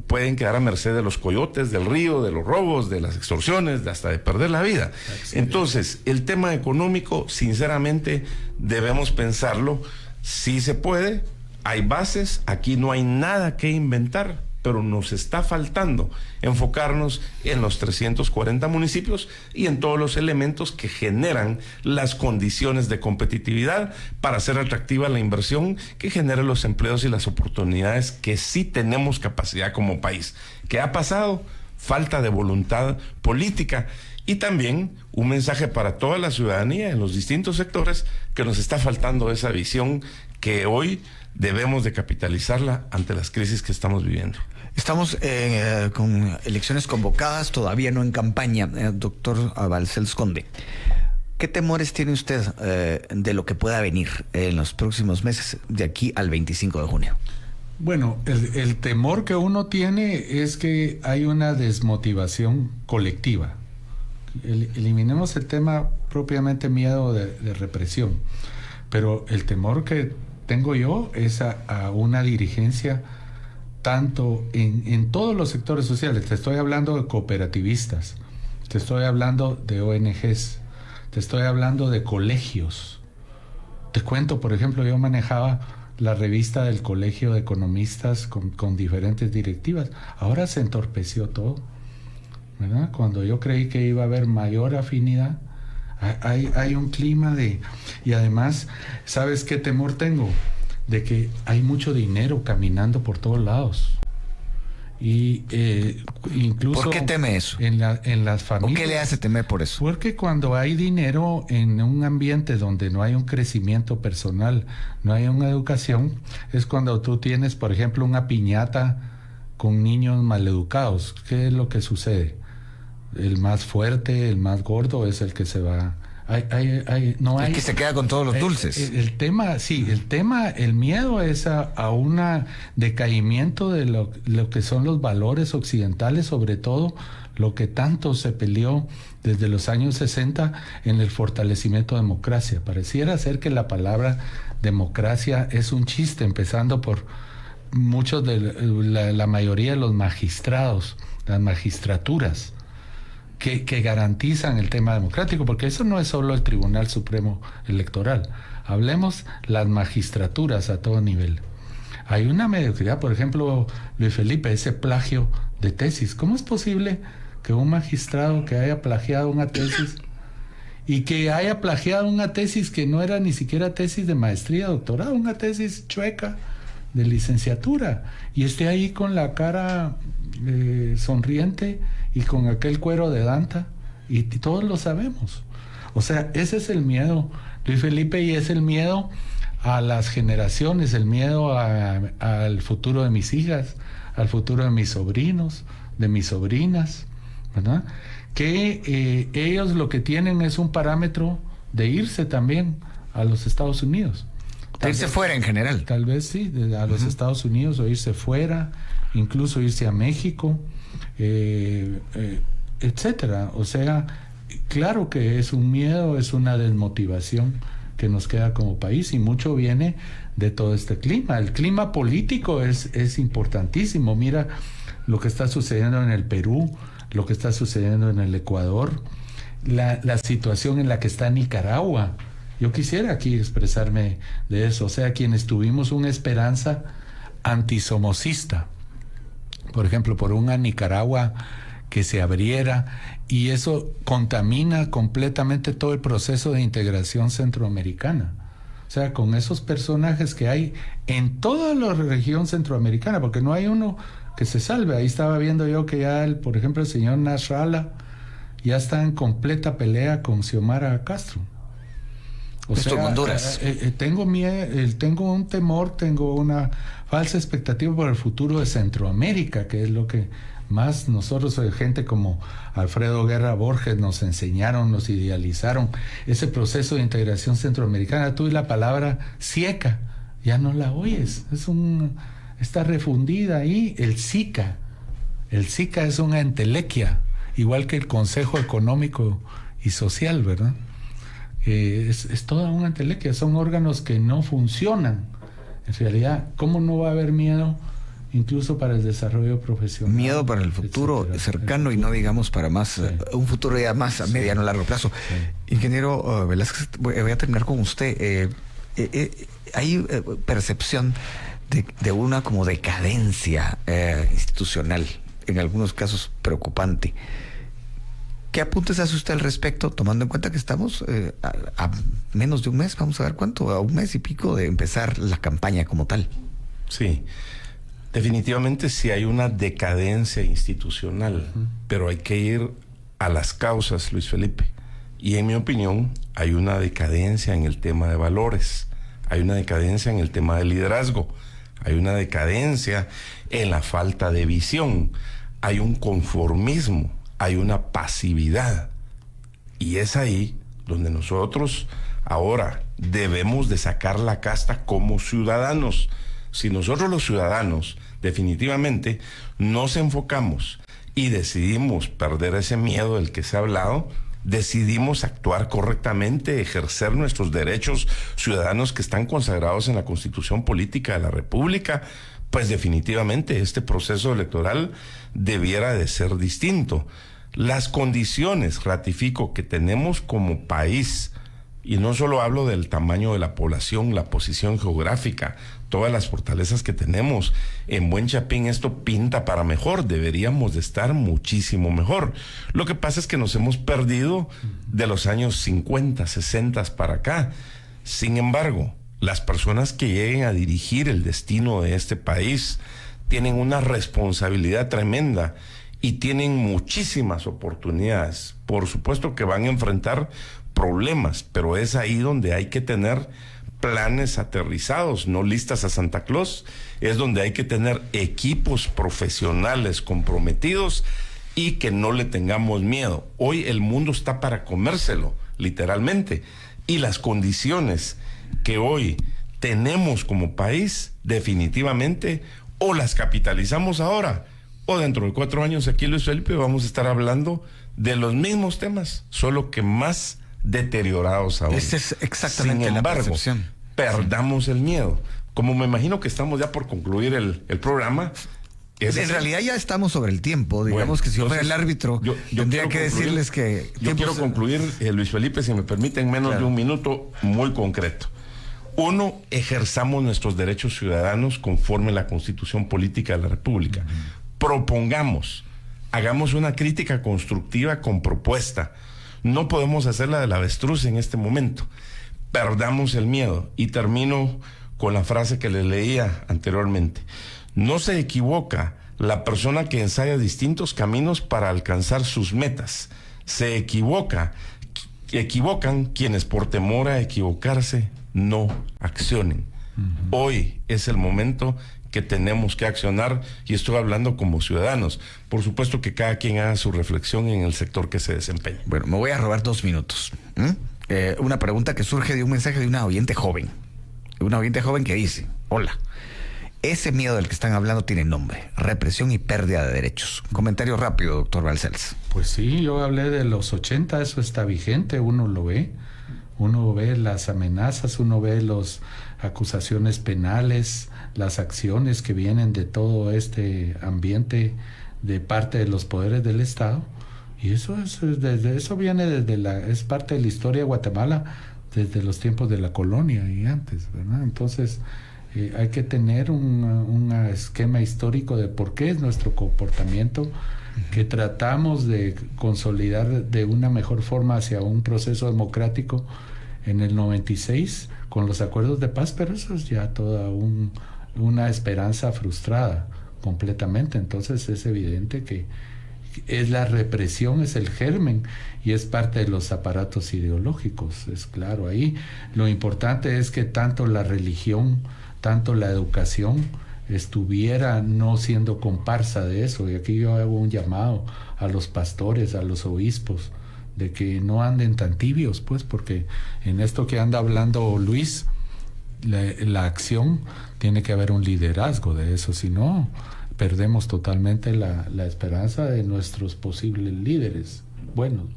Speaker 3: pueden quedar a merced de los coyotes, del río, de los robos, de las extorsiones, hasta de perder la vida. Excelente. Entonces, el tema económico, sinceramente, debemos pensarlo. Sí se puede, hay bases, aquí no hay nada que inventar, pero nos está faltando enfocarnos en los 340 municipios y en todos los elementos que generan las condiciones de competitividad para hacer atractiva la inversión que genere los empleos y las oportunidades que sí tenemos capacidad como país. ¿Qué ha pasado? Falta de voluntad política. Y también un mensaje para toda la ciudadanía en los distintos sectores, que nos está faltando esa visión que hoy debemos de capitalizarla ante las crisis que estamos viviendo.
Speaker 1: Estamos con elecciones convocadas, todavía no en campaña. Doctor Balcells Conde, ¿qué temores tiene usted de lo que pueda venir en los próximos meses de aquí al 25 de junio?
Speaker 7: Bueno, el temor que uno tiene es que hay una desmotivación colectiva. Eliminemos el tema propiamente miedo de represión, pero el temor que tengo yo es a una dirigencia tanto en todos los sectores sociales. Te estoy hablando de cooperativistas, te estoy hablando de ONGs, te estoy hablando de colegios. Te cuento, por ejemplo, yo manejaba la revista del Colegio de Economistas con diferentes directivas. Ahora se entorpeció todo, ¿verdad? Cuando yo creí que iba a haber mayor afinidad, hay un clima de... Y además, ¿sabes qué temor tengo? De que hay mucho dinero caminando por todos lados. Y incluso...
Speaker 1: ¿Por qué teme eso?
Speaker 7: En las familias.
Speaker 1: ¿O qué le hace temer por eso?
Speaker 7: Porque cuando hay dinero en un ambiente donde no hay un crecimiento personal, no hay una educación, es cuando tú tienes, por ejemplo, una piñata con niños maleducados. ¿Qué es lo que sucede? El más fuerte, el más gordo es el que se va...
Speaker 1: El que se queda con todos los dulces.
Speaker 7: El miedo es a un decaimiento de lo que son los valores occidentales, sobre todo lo que tanto se peleó desde los años 60 en el fortalecimiento de democracia. Pareciera ser que la palabra democracia es un chiste, empezando por muchos de la mayoría de los magistrados, las magistraturas, que garantizan el tema democrático, porque eso no es solo el Tribunal Supremo Electoral. Hablemos las magistraturas a todo nivel. Hay una mediocridad, por ejemplo, Luis Felipe, ese plagio de tesis. ¿Cómo es posible que un magistrado que haya plagiado una tesis y que haya plagiado una tesis que no era ni siquiera tesis de maestría, doctorado, una tesis chueca de licenciatura, y esté ahí con la cara sonriente y con aquel cuero de Danta, y todos lo sabemos? O sea, ese es el miedo, Luis Felipe, y es el miedo a las generaciones, el miedo al futuro de mis hijas, al futuro de mis sobrinos, de mis sobrinas, ¿verdad? Que ellos lo que tienen es un parámetro de irse también a los Estados Unidos.
Speaker 1: De irse fuera en general.
Speaker 7: Tal vez sí, a los Estados Unidos, o irse fuera, incluso irse a México, etcétera. O sea, claro que es un miedo, es una desmotivación que nos queda como país, y mucho viene de todo este clima. El clima político es importantísimo. Mira lo que está sucediendo en el Perú, lo que está sucediendo en el Ecuador, la situación en la que está Nicaragua. Yo quisiera aquí expresarme de eso. O sea, quienes tuvimos una esperanza antisomocista, por ejemplo, por una Nicaragua que se abriera, y eso contamina completamente todo el proceso de integración centroamericana. O sea, con esos personajes que hay en toda la región centroamericana, porque no hay uno que se salve. Ahí estaba viendo yo que ya, por ejemplo, el señor Nasrallah ya está en completa pelea con Xiomara Castro. O
Speaker 1: sea, Honduras.
Speaker 7: Tengo miedo, tengo un temor, tengo una falsa expectativa por el futuro de Centroamérica, que es lo que más nosotros, gente como Alfredo Guerra Borges, nos enseñaron, nos idealizaron. Ese proceso de integración centroamericana, tú y la palabra SIECA, ya no la oyes, está refundida ahí. El SICA es una entelequia, igual que el Consejo Económico y Social, ¿verdad? Es toda una entelequia, son órganos que no funcionan. En realidad, ¿cómo no va a haber miedo incluso para el desarrollo profesional?
Speaker 1: Miedo para el futuro cercano, y no digamos para más, un futuro ya más a mediano o largo plazo. Ingeniero Velázquez, voy a terminar con usted. Hay percepción de una como decadencia institucional, en algunos casos preocupante. ¿Qué apuntes hace usted al respecto, tomando en cuenta que estamos a menos de un mes, vamos a ver cuánto, a un mes y pico de empezar la campaña como tal?
Speaker 3: Sí, definitivamente sí hay una decadencia institucional, pero hay que ir a las causas, Luis Felipe. Y en mi opinión, hay una decadencia en el tema de valores, hay una decadencia en el tema de liderazgo, hay una decadencia en la falta de visión, hay un conformismo, hay una pasividad, y es ahí donde nosotros ahora debemos de sacar la casta como ciudadanos. Si nosotros los ciudadanos definitivamente nos enfocamos y decidimos perder ese miedo del que se ha hablado, decidimos actuar correctamente, ejercer nuestros derechos ciudadanos que están consagrados en la Constitución Política de la República, pues definitivamente este proceso electoral debiera de ser distinto. Las condiciones, ratifico, que tenemos como país, y no solo hablo del tamaño de la población, la posición geográfica, todas las fortalezas que tenemos. En Buen Chapín esto pinta para mejor, deberíamos de estar muchísimo mejor. Lo que pasa es que nos hemos perdido de los años 50, 60 para acá. Sin embargo, las personas que lleguen a dirigir el destino de este país tienen una responsabilidad tremenda y tienen muchísimas oportunidades. Por supuesto que van a enfrentar problemas, pero es ahí donde hay que tener planes aterrizados, no listas a Santa Claus. Es donde hay que tener equipos profesionales comprometidos y que no le tengamos miedo. Hoy el mundo está para comérselo, literalmente, y las condiciones que hoy tenemos como país, definitivamente, o las capitalizamos ahora, o dentro de 4 años aquí, Luis Felipe, vamos a estar hablando de los mismos temas, solo que más deteriorados aún.
Speaker 1: Esa es exactamente
Speaker 3: Sin embargo,
Speaker 1: la percepción.
Speaker 3: Perdamos el miedo. Como me imagino que estamos ya por concluir el programa.
Speaker 1: En realidad ya estamos sobre el tiempo. Digamos
Speaker 3: bueno,
Speaker 1: que si yo fuera
Speaker 3: entonces,
Speaker 1: el árbitro,
Speaker 3: yo
Speaker 1: tendría que decirles que...
Speaker 3: Yo quiero concluir, Luis Felipe, si me permiten menos de un minuto, muy concreto. 1, ejerzamos nuestros derechos ciudadanos conforme a la Constitución Política de la República. Propongamos, hagamos una crítica constructiva con propuesta. No podemos hacer la del avestruz en este momento. Perdamos el miedo. Y termino con la frase que les leía anteriormente. No se equivoca la persona que ensaya distintos caminos para alcanzar sus metas. Se equivocan quienes por temor a equivocarse no accionen. Hoy es el momento que tenemos que accionar, y estoy hablando como ciudadanos. Por supuesto que cada quien haga su reflexión en el sector que se desempeña.
Speaker 1: Bueno, me voy a robar 2 minutos. Una pregunta que surge de un mensaje de una oyente joven. Una oyente joven que dice: hola, ese miedo del que están hablando tiene nombre: represión y pérdida de derechos. Comentario rápido, doctor Balcells.
Speaker 7: Pues sí, yo hablé de los 80, eso está vigente, uno lo ve. Uno ve las amenazas, uno ve las acusaciones penales, las acciones que vienen de todo este ambiente de parte de los poderes del Estado. Y eso viene es parte de la historia de Guatemala desde los tiempos de la colonia y antes, ¿verdad? Entonces hay que tener un esquema histórico de por qué es nuestro comportamiento, que tratamos de consolidar de una mejor forma hacia un proceso democrático en el 96 con los acuerdos de paz, pero eso es ya toda una esperanza frustrada completamente. Entonces es evidente que es la represión, es el germen y es parte de los aparatos ideológicos, es claro. Ahí lo importante es que tanto la religión, tanto la educación estuviera no siendo comparsa de eso. Y aquí yo hago un llamado a los pastores, a los obispos, de que no anden tan tibios, pues, porque en esto que anda hablando Luis, la acción, tiene que haber un liderazgo de eso, si no, perdemos totalmente la esperanza de nuestros posibles líderes. Bueno,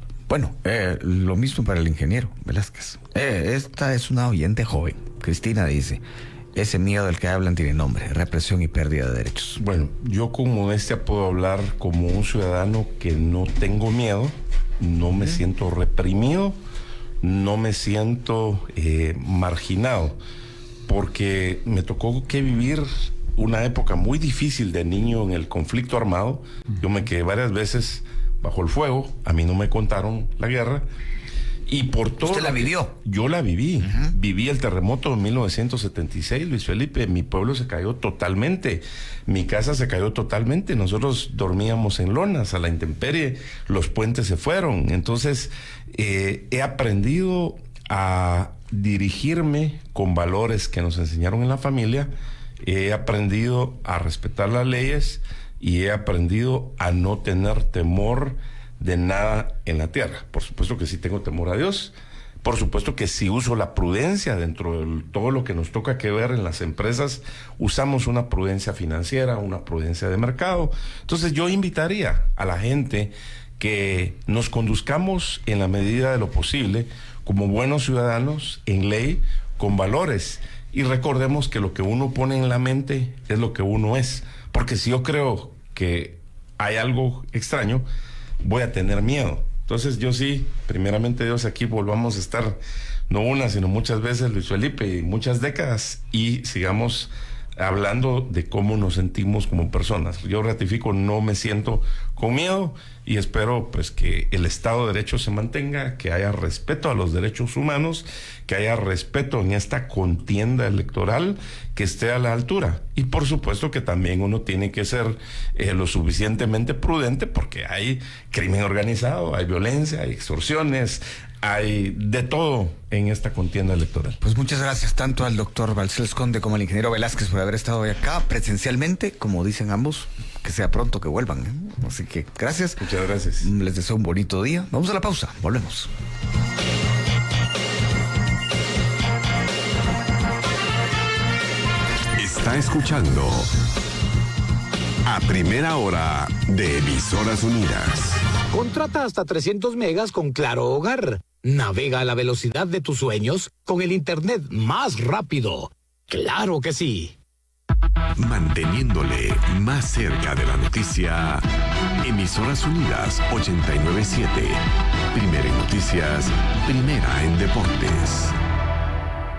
Speaker 1: lo mismo para el ingeniero Velázquez. Esta es una oyente joven. Cristina dice: ese miedo del que hablan tiene nombre: represión y pérdida de derechos.
Speaker 3: Bueno, yo con modestia puedo hablar como un ciudadano que no tengo miedo, no me siento reprimido, no me siento marginado, porque me tocó que vivir una época muy difícil de niño en el conflicto armado. Yo me quedé varias veces bajo el fuego, a mí no me contaron la guerra. Y por todo...
Speaker 1: ¿Usted la vivió?
Speaker 3: Yo la viví. Viví el terremoto de 1976, Luis Felipe. Mi pueblo se cayó totalmente. Mi casa se cayó totalmente. Nosotros dormíamos en lonas, a la intemperie. Los puentes se fueron. Entonces, he aprendido a dirigirme con valores que nos enseñaron en la familia. He aprendido a respetar las leyes y he aprendido a no tener temor de nada en la tierra. Por supuesto que sí tengo temor a Dios. Por supuesto que sí uso la prudencia dentro de todo lo que nos toca que ver en las empresas. Usamos una prudencia financiera, una prudencia de mercado. Entonces yo invitaría a la gente que nos conduzcamos en la medida de lo posible como buenos ciudadanos en ley, con valores. Y recordemos que lo que uno pone en la mente es lo que uno es. Porque si yo creo que hay algo extraño, voy a tener miedo. Entonces yo sí, primeramente Dios, aquí volvamos a estar no una, sino muchas veces, Luis Felipe, y muchas décadas, y sigamos hablando de cómo nos sentimos como personas. Yo ratifico, no me siento con miedo y espero pues que el Estado de Derecho se mantenga, que haya respeto a los derechos humanos, que haya respeto en esta contienda electoral, que esté a la altura. Y por supuesto que también uno tiene que ser lo suficientemente prudente, porque hay crimen organizado, hay violencia, hay extorsiones, hay de todo en esta contienda electoral.
Speaker 1: Pues muchas gracias tanto al doctor Balcells Conde como al ingeniero Velázquez por haber estado hoy acá presencialmente, como dicen ambos, que sea pronto que vuelvan, ¿eh? Así que gracias.
Speaker 3: Muchas gracias.
Speaker 1: Les deseo un bonito día. Vamos a la pausa, volvemos.
Speaker 4: Está escuchando A Primera Hora de Emisoras Unidas.
Speaker 11: Contrata hasta 300 megas con Claro Hogar. Navega a la velocidad de tus sueños con el internet más rápido. ¡Claro que sí!
Speaker 4: Manteniéndole más cerca de la noticia, Emisoras Unidas 89.7. Primera en noticias, primera en deportes.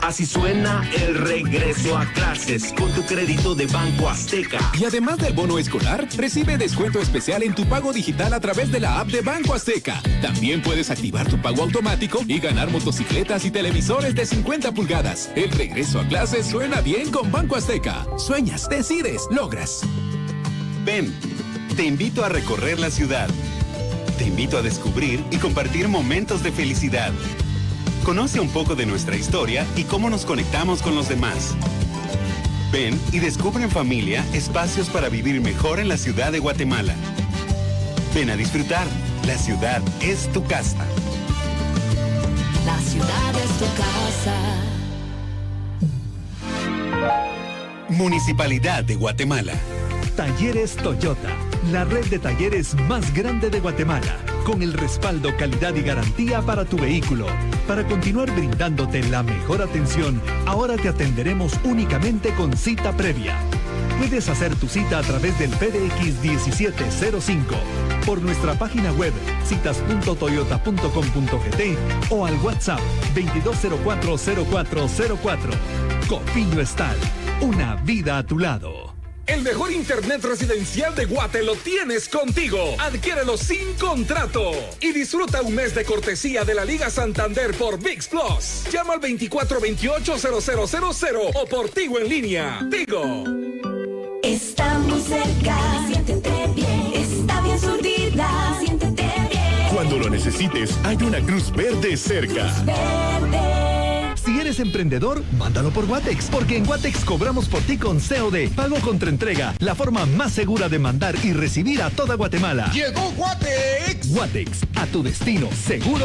Speaker 18: Así suena el regreso a clases con tu crédito de Banco Azteca.
Speaker 8: Y además del bono escolar, recibe descuento especial en tu pago digital a través de la app de Banco Azteca. También puedes activar tu pago automático y ganar motocicletas y televisores de 50 pulgadas. El regreso a clases suena bien con Banco Azteca. Sueñas, decides, logras.
Speaker 17: Ven, te invito a recorrer la ciudad. Te invito a descubrir y compartir momentos de felicidad. Conoce un poco de nuestra historia y cómo nos conectamos con los demás. Ven y descubre en familia espacios para vivir mejor en la ciudad de Guatemala. Ven a disfrutar. La ciudad es tu casa.
Speaker 10: La ciudad es tu casa.
Speaker 17: Municipalidad de Guatemala.
Speaker 18: Talleres Toyota, la red de talleres más grande de Guatemala, con el respaldo, calidad y garantía para tu vehículo. Para continuar brindándote la mejor atención, ahora te atenderemos únicamente con cita previa. Puedes hacer tu cita a través del PDX 1705, por nuestra página web citas.toyota.com.gt o al WhatsApp 22040404. Cofiño Estal, una vida a tu lado.
Speaker 21: El mejor internet residencial de Guate lo tienes contigo. Adquiérelo sin contrato y disfruta un mes de cortesía de la Liga Santander por ViX Plus. Llama al 2428-0000 o por Tigo en línea. Tigo.
Speaker 10: Estamos cerca, siéntete bien. Está bien surtida, siéntete bien.
Speaker 4: Cuando lo necesites, hay una Cruz Verde cerca.
Speaker 10: Cruz Verde.
Speaker 18: Si eres emprendedor, mándalo por Guatex, porque en Guatex cobramos por ti con COD, pago contra entrega, la forma más segura de mandar y recibir a toda Guatemala.
Speaker 14: ¡Llegó Guatex!
Speaker 18: Guatex, a tu destino seguro